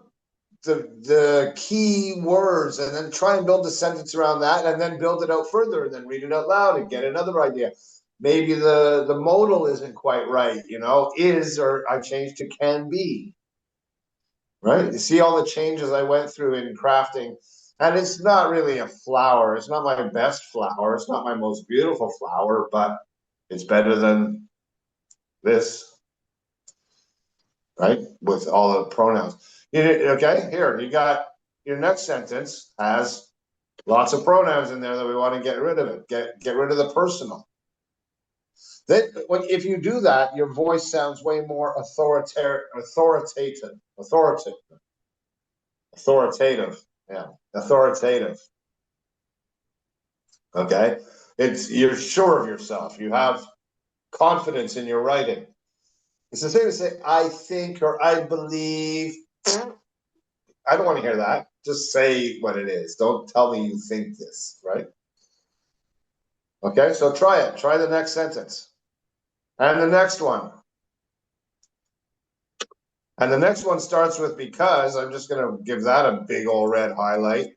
the key words and then try and build a sentence around that and then build it out further and then read it out loud and get another idea. Maybe the modal isn't quite right, you know, is, or I changed to can be. Right? You see all the changes I went through in crafting. And it's not really a flower. It's not my best flower. It's not my most beautiful flower, but it's better than this, right? With all the pronouns. Okay, here, you got your next sentence has lots of pronouns in there that we want to get rid of it. Get rid of the personal. Then, if you do that, your voice sounds way more authoritative. Yeah, authoritative. Okay, you're sure of yourself. You have confidence in your writing. It's the same to say I think or I believe. I don't want to hear that. Just say what it is. Don't tell me you think this, right? Okay, so try it. Try the next sentence. And the next one. And the next one starts with because. I'm just going to give that a big old red highlight.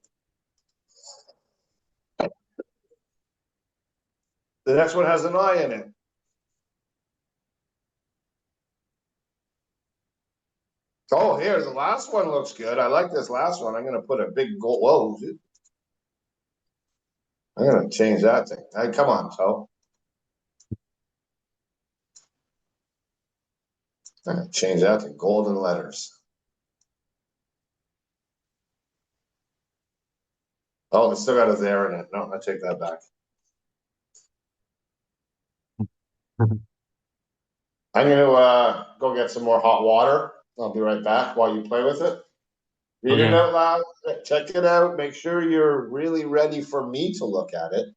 The next one has an I in it. Oh, here, the last one looks good. I like this last one. I'm going to put a big gold. Whoa, I'm going to change that thing. Hey, come on, Toe. I'm going to change that to golden letters. Oh, it's still got a there in it. No, I take that back. I'm going to go get some more hot water. I'll be right back while you play with it. Read it Okay. out loud. Check it out. Make sure you're really ready for me to look at it.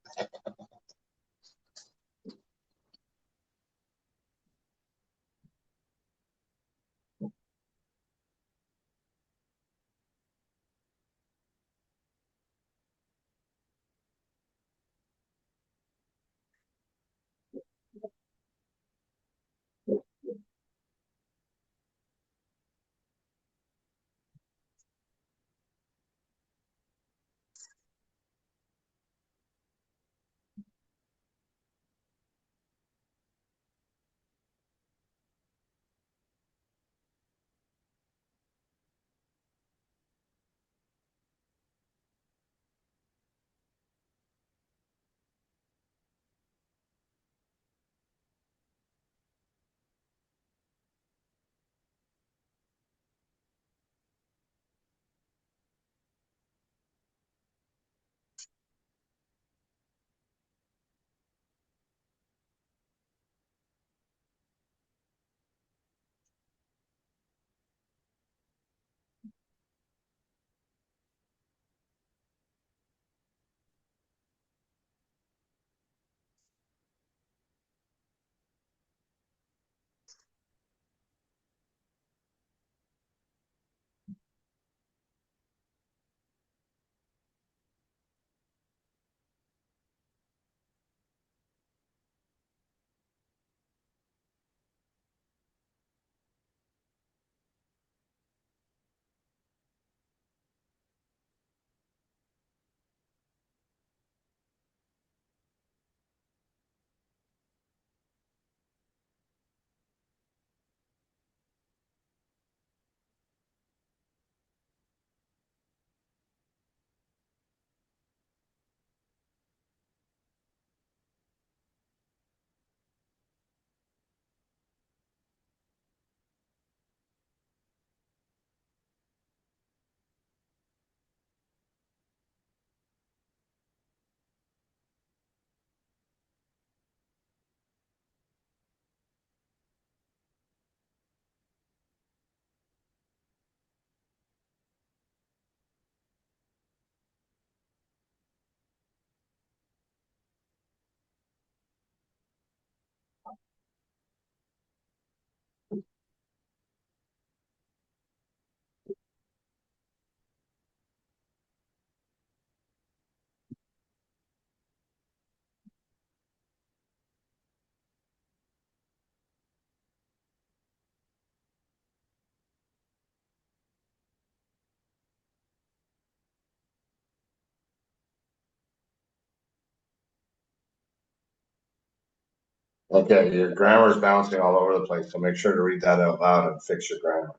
Okay, your grammar's bouncing all over the place, so make sure to read that out loud and fix your grammar.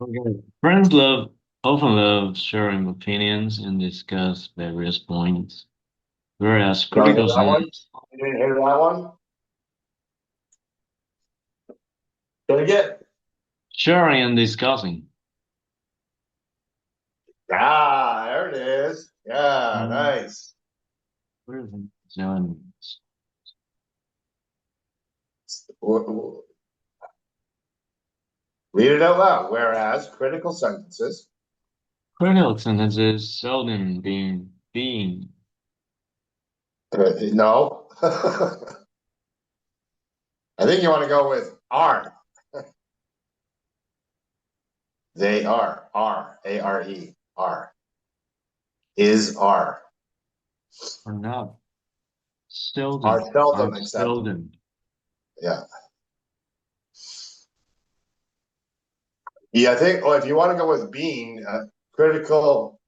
Okay. Friends often love sharing opinions and discuss various points, whereas You want to hear critical that one? sentences You didn't hear that one? Say it again. sharing and discussing. Ah, there it is. Yeah, Mm, nice. where is it? Synonyms. Read it out loud. Whereas critical sentences, Critical sentences seldom being no. I think you want to go with are. They are, A-R-E, are, is, are not are are seldom accepted. seldom. Yeah. Yeah, I think, well, if you want to go with being, critical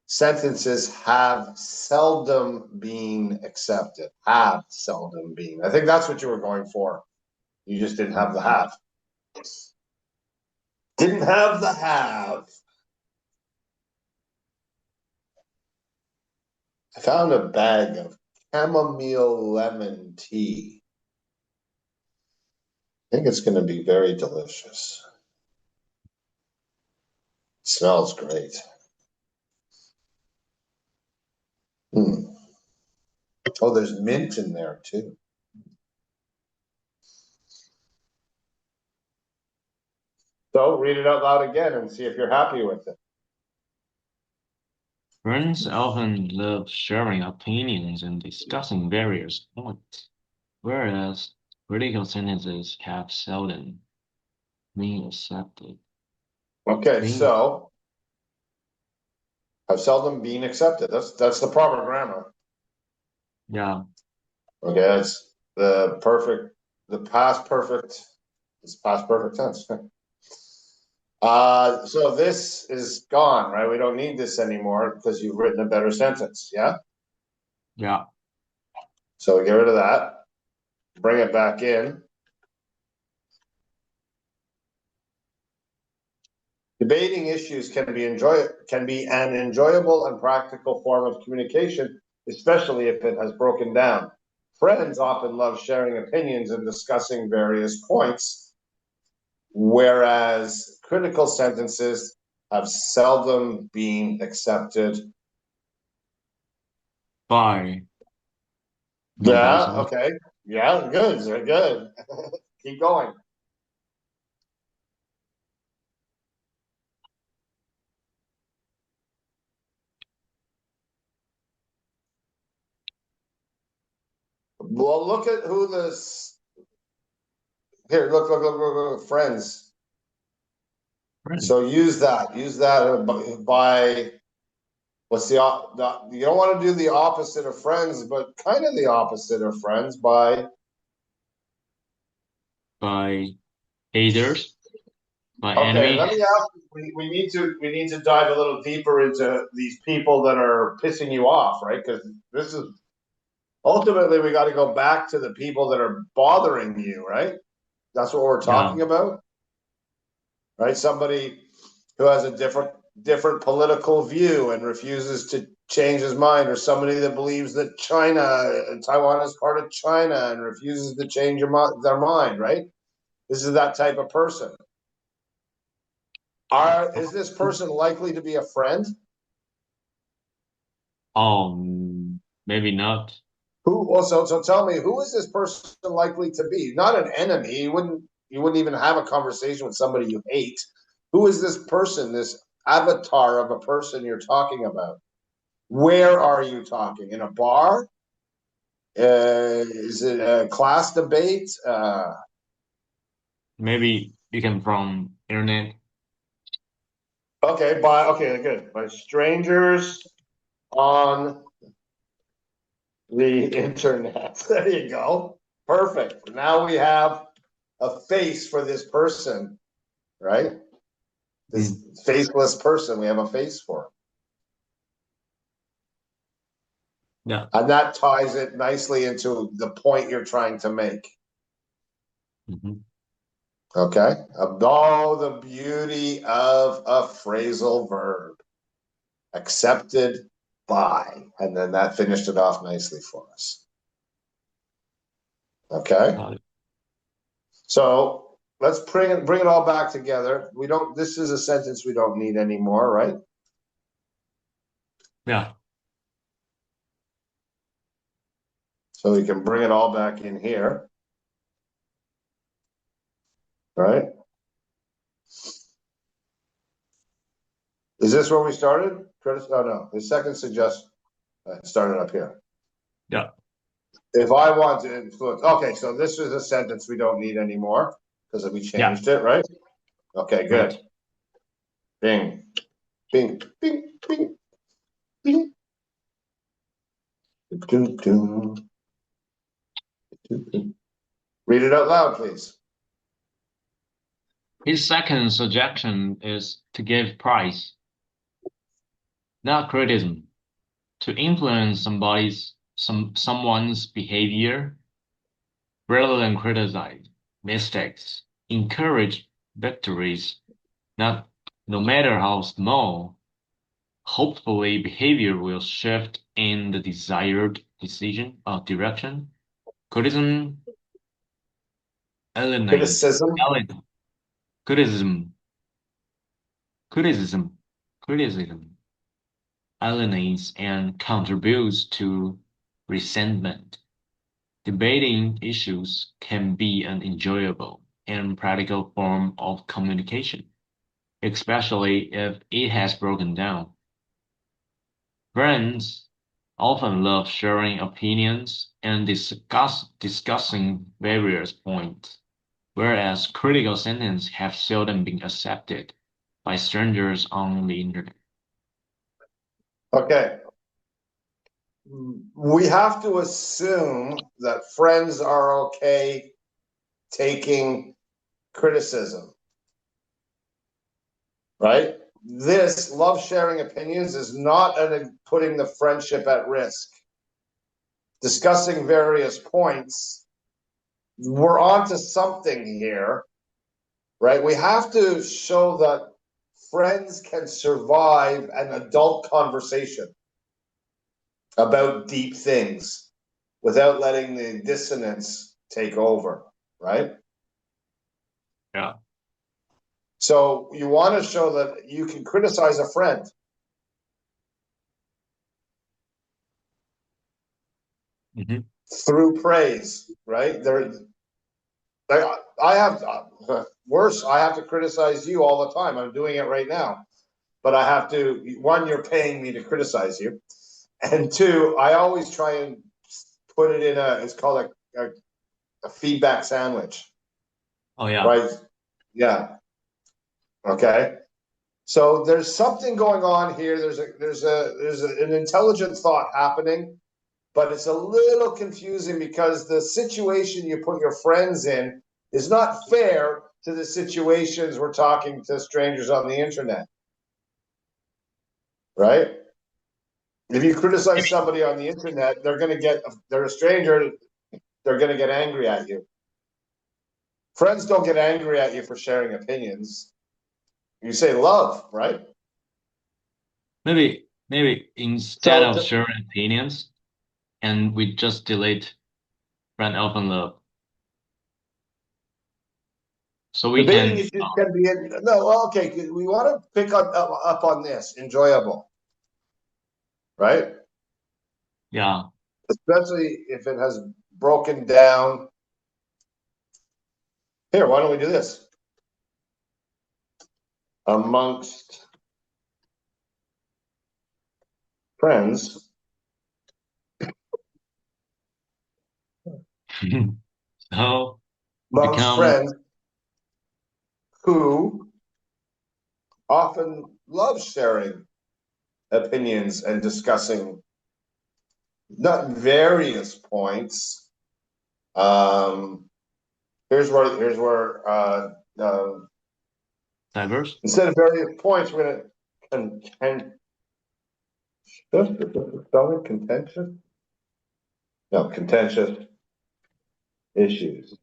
sentences have seldom been accepted. Have seldom been. I think that's what you were going for. You just didn't have the have. Didn't have the have. I found a bag of chamomile lemon tea. I think it's going to be very delicious. It smells great. Hmm. Oh, there's mint in there too. So read it out loud again and see if you're happy with it. Friends often love sharing opinions and discussing various points, whereas critical sentences have seldom been accepted. Okay, Being, so have seldom been accepted. That's the proper grammar. yeah, Okay, that's the perfect, the past perfect. It's past perfect tense. So this is gone, right? We don't need this anymore because you've written a better sentence. Yeah. yeah. So we get rid of that. Bring it back in. Debating issues can be an enjoyable and practical form of communication, especially if it has broken down. Friends often love sharing opinions and discussing various points, whereas critical sentences have seldom been accepted. By by Yeah, some okay. Yeah, good, very good. Keep going. Well, look at who this here. Look. Friends. friend. So use that. Use that by what's you don't want to do the opposite of friends, but kind of the opposite of friends by By haters, by okay, let enemies. me ask we need to dive a little deeper into these people that are pissing you off, right? Because this is ultimately we got to go back to the people that are bothering you, right? That's what we're Yeah, talking about, right? Somebody who has a different political view and refuses to change his mind, or somebody that believes that Taiwan is part of China and refuses to change their mind, right? This is that type of person. Is this person likely to be a friend? maybe not. Who? Well, so tell me, who is this person likely to be? Not an enemy. You wouldn't even have a conversation with somebody you hate. Who is this person? This avatar of a person you're talking about? Where are you talking? In a bar? Is it a class debate? Maybe you can from internet. Okay, good. By strangers on the internet. There you go. Perfect. Now we have a face for this person, right? This Mm. faceless person, we have a face for. Yeah. And that ties it nicely into the point you're trying to make. Hmm. Okay. Oh, the beauty of a phrasal verb. Accepted by. And then that finished it off nicely for us. Okay. Got it. So let's bring it all back together. This is a sentence we don't need anymore, right? Yeah. So we can bring it all back in here. Right? Is this where we started? Curtis? Oh no, the second suggestion started up here. Yeah. If I want to influence, okay, so this is a sentence we don't need anymore because we Yeah. changed it, right? Okay, good. Right. Bing, bing, bing, bing, bing. Doo, doo, doo, doo. Read it out loud, please. His second suggestion is to give praise, not criticism, to influence someone's behavior rather than criticize mistakes. Encourage victories, not no matter how small. Hopefully, behavior will shift in the desired direction. Criticism alienates. Criticism. Criticism. Criticism. Criticism alienates and contributes to resentment. Debating issues can be an enjoyable and practical form of communication, especially if it has broken down. Friends often love sharing opinions and discussing various points, whereas critical sentences have seldom been accepted by strangers on the internet. Okay. We have to assume that friends are okay taking criticism, right? This love sharing opinions is not putting the friendship at risk. Discussing various points, we're onto something here, right? We have to show that friends can survive an adult conversation about deep things without letting the dissonance take over, right? Yeah. So you want to show that you can criticize a friend. Hmm. Through praise, right? I have worse. I have to criticize you all the time. I'm doing it right now, but I have to. One, you're paying me to criticize you, and two, I always try and put it in a. It's called a feedback sandwich, Oh yeah. right? Yeah. Okay. So there's something going on here. There's an intelligent thought happening, but it's a little confusing because the situation you put your friends in is not fair to the situations we're talking to strangers on the internet, right? If you criticize somebody on the internet, they're a stranger, they're going to get angry at you. Friends don't get angry at you for sharing opinions. You say love, right? Maybe instead So of sharing opinions, and we just delete friend open love, so we debating can. issues can be no. Okay, we want to pick up on this enjoyable, right? Yeah. Especially if it has broken down. Here, why don't we do this? Amongst friends, So amongst become friends who often love sharing opinions and discussing not various points. Um, here's where diverse. instead of various points, we're gonna spelling contention. No, contentious issues.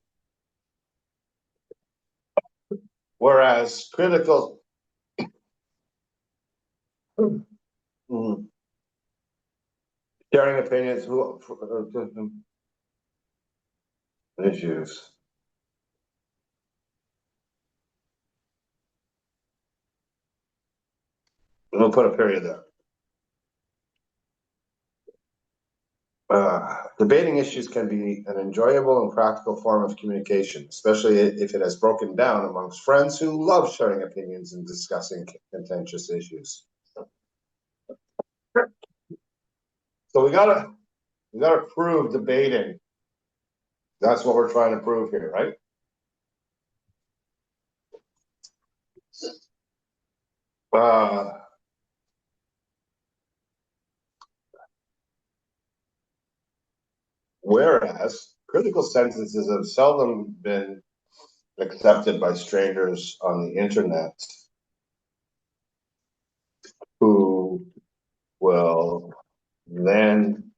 Whereas critical sharing opinions issues. We'll put a period there. Debating issues can be an enjoyable and practical form of communication, especially if it has broken down amongst friends who love sharing opinions and discussing contentious issues. So we gotta prove debating. That's what we're trying to prove here, right? Whereas critical sentences have seldom been accepted by strangers on the internet who will then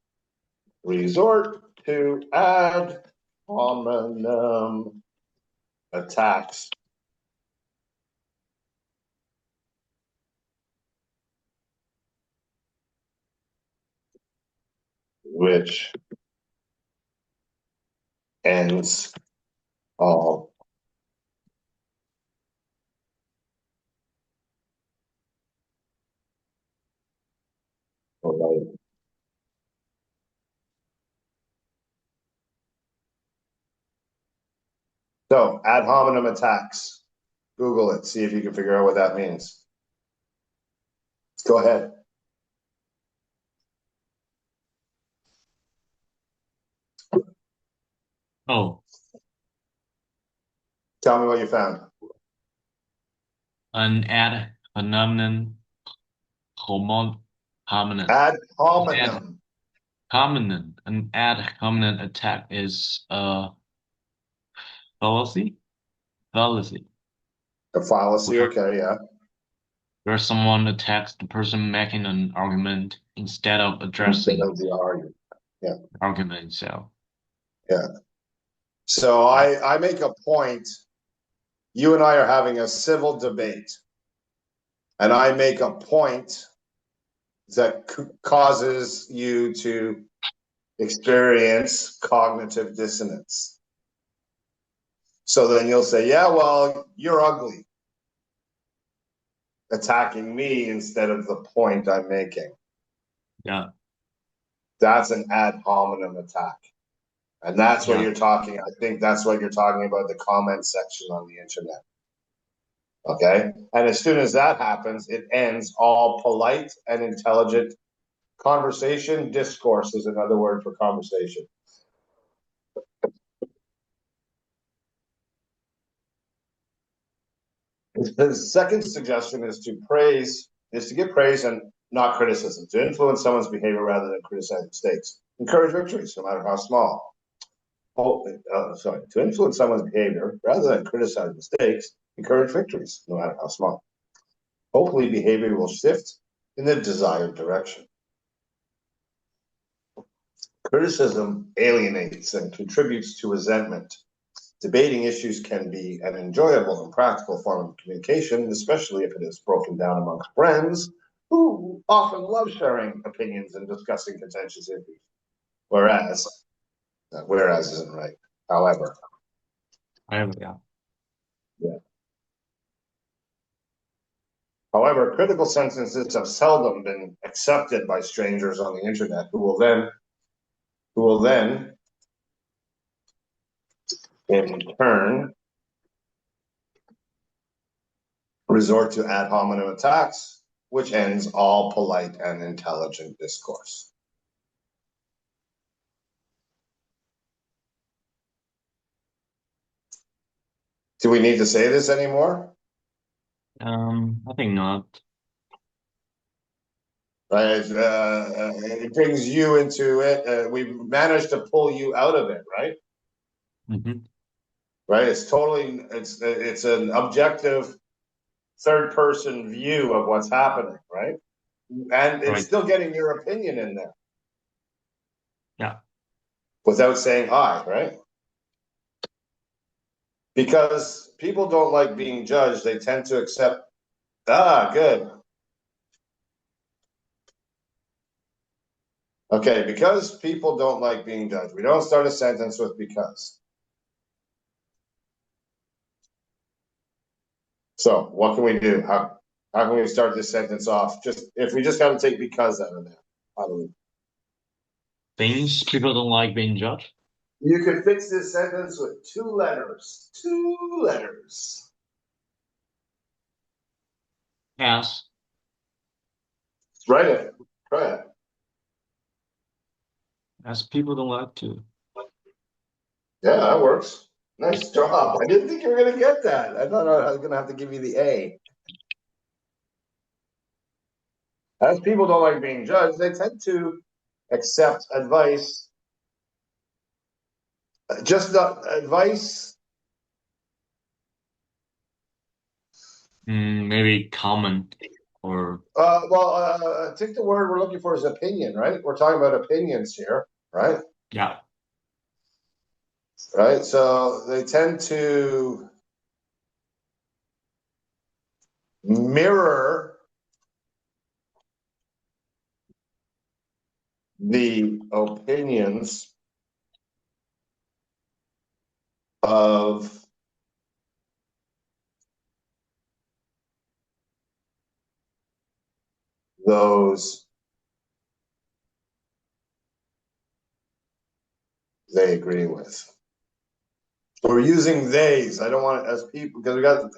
resort to ad hominem attacks. Which ends all polite. So ad hominem attacks. Google it, see if you can figure out what that means. Go ahead. Oh, Tell me what you found. an ad hominem hominem. Ad Ad hominem. hominem. An ad hominem attack is a fallacy. Fallacy. A fallacy, Where okay, yeah. where someone attacks the person making an argument instead of Instead addressing of the argument. Yeah. the argument itself. Yeah. So I make a point. You and I are having a civil debate, and I make a point that causes you to experience cognitive dissonance. So then you'll say, yeah, well, you're ugly, attacking me instead of the point I'm making. Yeah. That's an ad hominem attack. And that's what Yeah. you're talking. I think that's what you're talking about, the comment section on the internet. Okay. And as soon as that happens, it ends all polite and intelligent conversation. Discourse is another word for conversation. The second suggestion is to give praise and not criticism, to influence someone's behavior rather than criticize mistakes. Encourage victories, no matter how small. To influence someone's behavior rather than criticize mistakes, encourage victories, no matter how small. Hopefully, behavior will shift in the desired direction. Criticism alienates and contributes to resentment. Debating issues can be an enjoyable and practical form of communication, especially if it is broken down amongst friends who often love sharing opinions and discussing contentious issues. Whereas isn't right. However, Yeah. yeah. However, critical sentences have seldom been accepted by strangers on the internet who will then in turn resort to ad hominem attacks, which ends all polite and intelligent discourse. Do we need to say this anymore? I think not. Right? It brings you into it. We've managed to pull you out of it, right? Mm-hmm. Right? It's an objective third person view of what's happening, right? And it's Right. still getting your opinion in there. Yeah. without saying hi, right? Because people don't like being judged, they tend to accept, good. Okay, because people don't like being judged. We don't start a sentence with because. So what can we do? How can we start this sentence off? Just if we just got to take because out of there. How do we? Things people don't like being judged. You can fix this sentence with two letters. Two letters. As Write it. Try it. as people don't like to. Yeah, that works. Nice job. I didn't think you were going to get that. I thought I was going to have to give you the A. As people don't like being judged, they tend to accept advice. Just the advice. Maybe comment or I think the word we're looking for is opinion, right? We're talking about opinions here, right? yeah. Right. So they tend to mirror the opinions of those they agree with. We're using theys. I don't want it as people because we got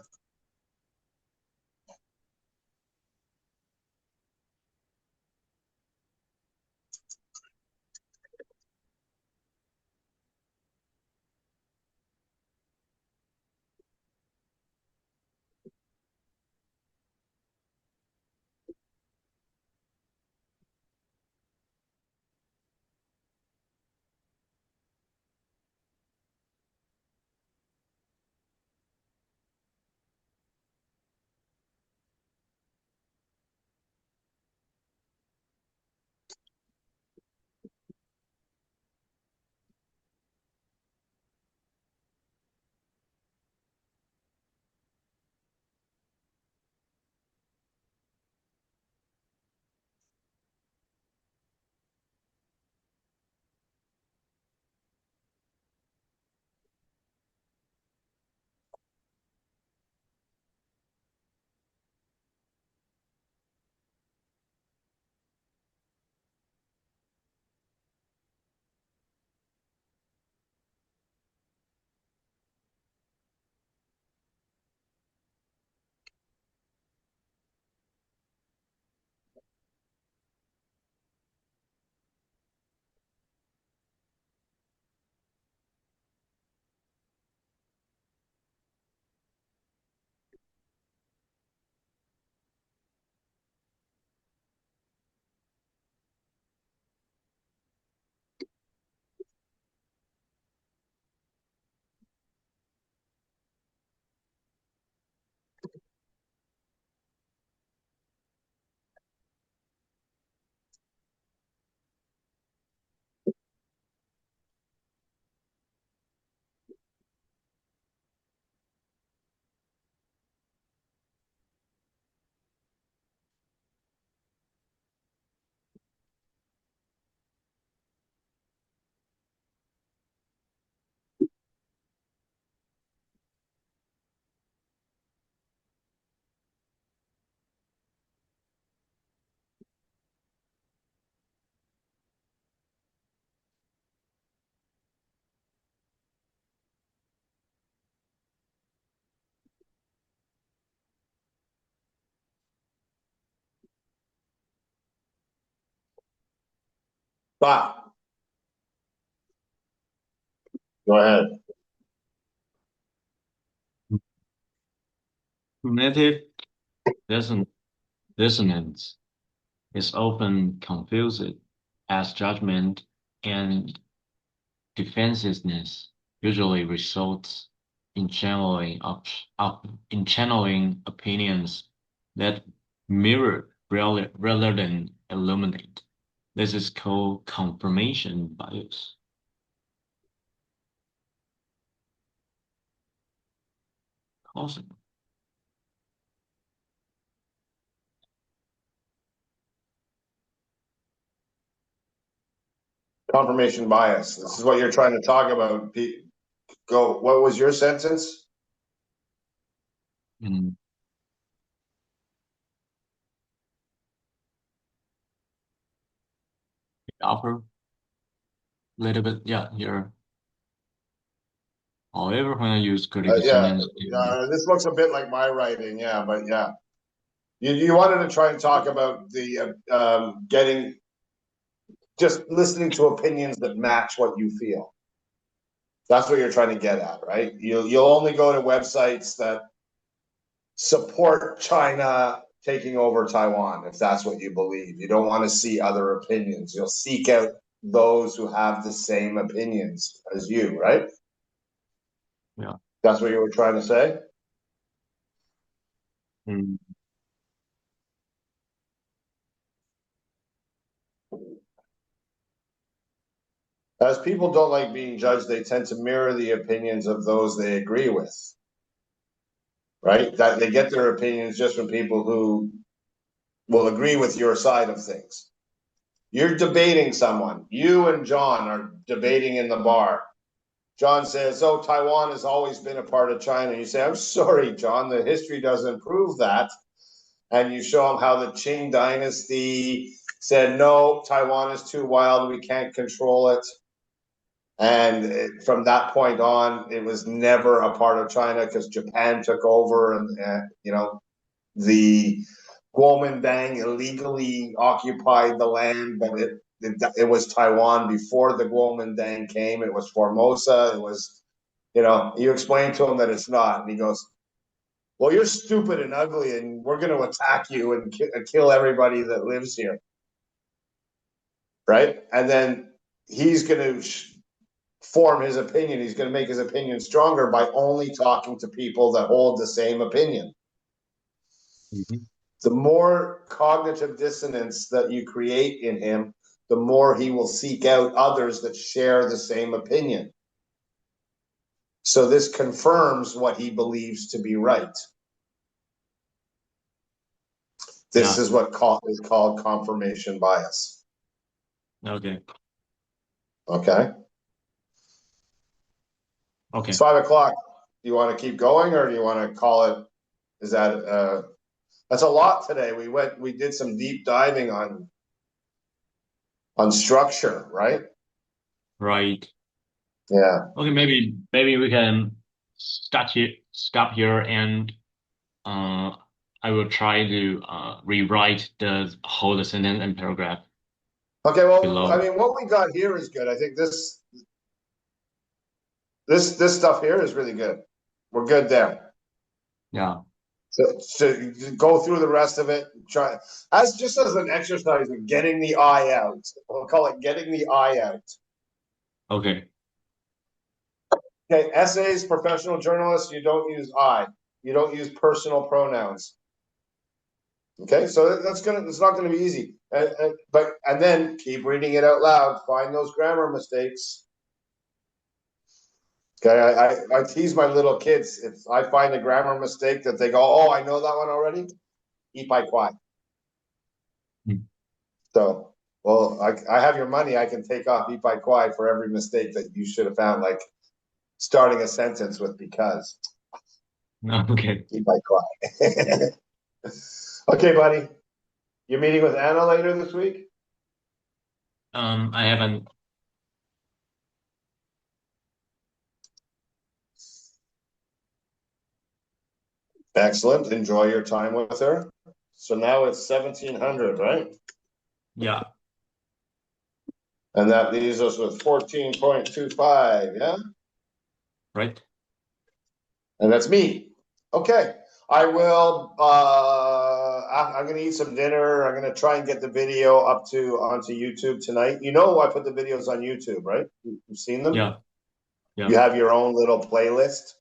stop. Go ahead. Cognitive dissonance is often confused as judgment, and defensiveness usually results in channeling opinions that mirror rather than illuminate. This is called confirmation bias. Awesome. Confirmation bias. This is what you're trying to talk about. Go. What was your sentence? Mm. Upper little bit, yeah, here. However, when I use critical Yeah, sentence, this looks a bit like my writing. Yeah, but yeah, you wanted to try and talk about the getting just listening to opinions that match what you feel. That's what you're trying to get at, right? You'll only go to websites that support China taking over Taiwan if that's what you believe. You don't want to see other opinions. You'll seek out those who have the same opinions as you, right? yeah. That's what you were trying to say? Mm. As people don't like being judged, they tend to mirror the opinions of those they agree with, right? That they get their opinions just from people who will agree with your side of things. You're debating someone. You and John are debating in the bar. John says, "Oh, Taiwan has always been a part of China." You say, "I'm sorry, John, the history doesn't prove that." And you show him how the Qing dynasty said, "No, Taiwan is too wild. We can't control it." And from that point on, it was never a part of China because Japan took over, and the Kuomintang illegally occupied the land, but it was Taiwan before the Kuomintang came. It was Formosa. It was, you explain to him that it's not, and he goes, "Well, you're stupid and ugly, and we're going to attack you and kill everybody that lives here." Right? And then he's going to form his opinion. He's going to make his opinion stronger by only talking to people that hold the same opinion. Mhm. The more cognitive dissonance that you create in him, the more he will seek out others that share the same opinion. So this confirms what he believes to be right. This Yeah. is what is called confirmation bias. Okay. Okay. It's Okay. 5 o'clock. Do you want to keep going, or do you want to call it? Is that that's a lot today? We did some deep diving on structure, right? Right. Yeah. Okay. Maybe we can stop here, and uh, I will try to rewrite the whole sentence and paragraph Okay. Well, I below. mean, what we got here is good. I think this stuff here is really good. We're good there. Yeah. So go through the rest of it. Try as just as an exercise of getting the I out. We'll call it getting the I out. Okay. Okay, essays, professional journalists, you don't use I. You don't use personal pronouns. Okay, so it's not gonna be easy. And then keep reading it out loud. Find those grammar mistakes. Okay, I tease my little kids if I find a grammar mistake that they go, "Oh, I know that one already." Keep I quiet. Mm. So, well, I have your money. I can take off "Eat by quiet" for every mistake that you should have found, like starting a sentence with "because." Okay. "Eat by quiet." Okay, buddy. You're meeting with Anna later this week? I haven't. Excellent. Enjoy your time with her. So now it's 1700, right? Yeah. And that leaves us with 14.25, yeah? Right. And that's me. Okay. I will I'm gonna eat some dinner. I'm gonna try and get the video up to onto YouTube tonight. You know I put the videos on YouTube, right? You've seen them? Yeah. Yeah. You have your own little playlist.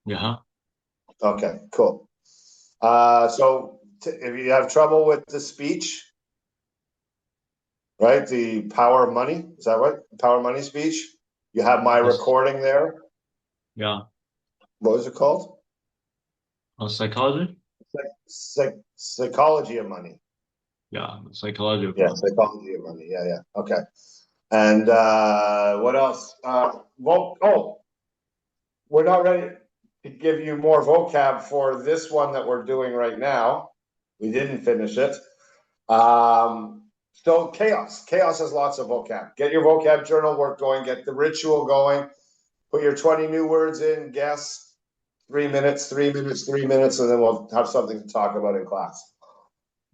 Yeah. Okay, cool. So if you have trouble with the speech, right? The power of money, is that right? Power of money speech. You have my Yes. recording there. Yeah. What was it called? Psychology? Psychology of money. Yeah, psychology of Yeah, money. psychology of money. Yeah, yeah. Okay. And what else? We're not ready to give you more vocab for this one that we're doing right now. We didn't finish it. So chaos. Chaos has lots of vocab. Get your vocab journal work going. Get the ritual going. Put your 20 new words in. Guess 3 minutes, 3 minutes, 3 minutes, and then we'll have something to talk about in class.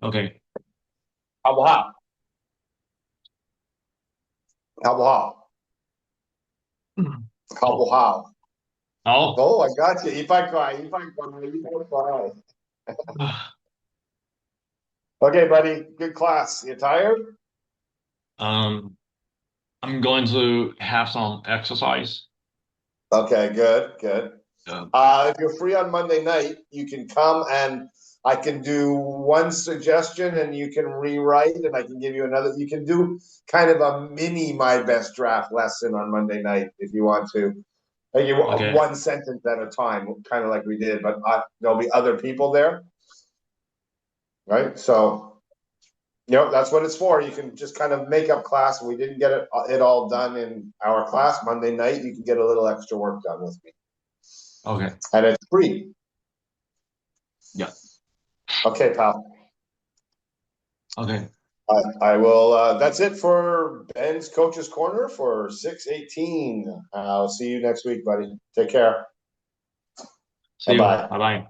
Okay. How? How? How? Oh. Oh, I got you. If I cry, you don't cry. Okay, buddy. Good class. You tired? Um, I'm going to have some exercise. Okay, good, good. Yeah. If you're free on Monday night, you can come and I can do one suggestion and you can rewrite and I can give you another. You can do kind of a mini my best draft lesson on Monday night if you want to. Like you Okay. one sentence at a time, kind of like we did, but there'll be other people there, right? So, that's what it's for. You can just kind of make up class. We didn't get it all done in our class Monday night. You can get a little extra work done with me, Okay. and it's free. Yeah. Okay, pal. Okay. I will. That's it for Ben's Coach's Corner for 6/18. I'll see you next week, buddy. Take care. See Bye you. bye. Bye bye.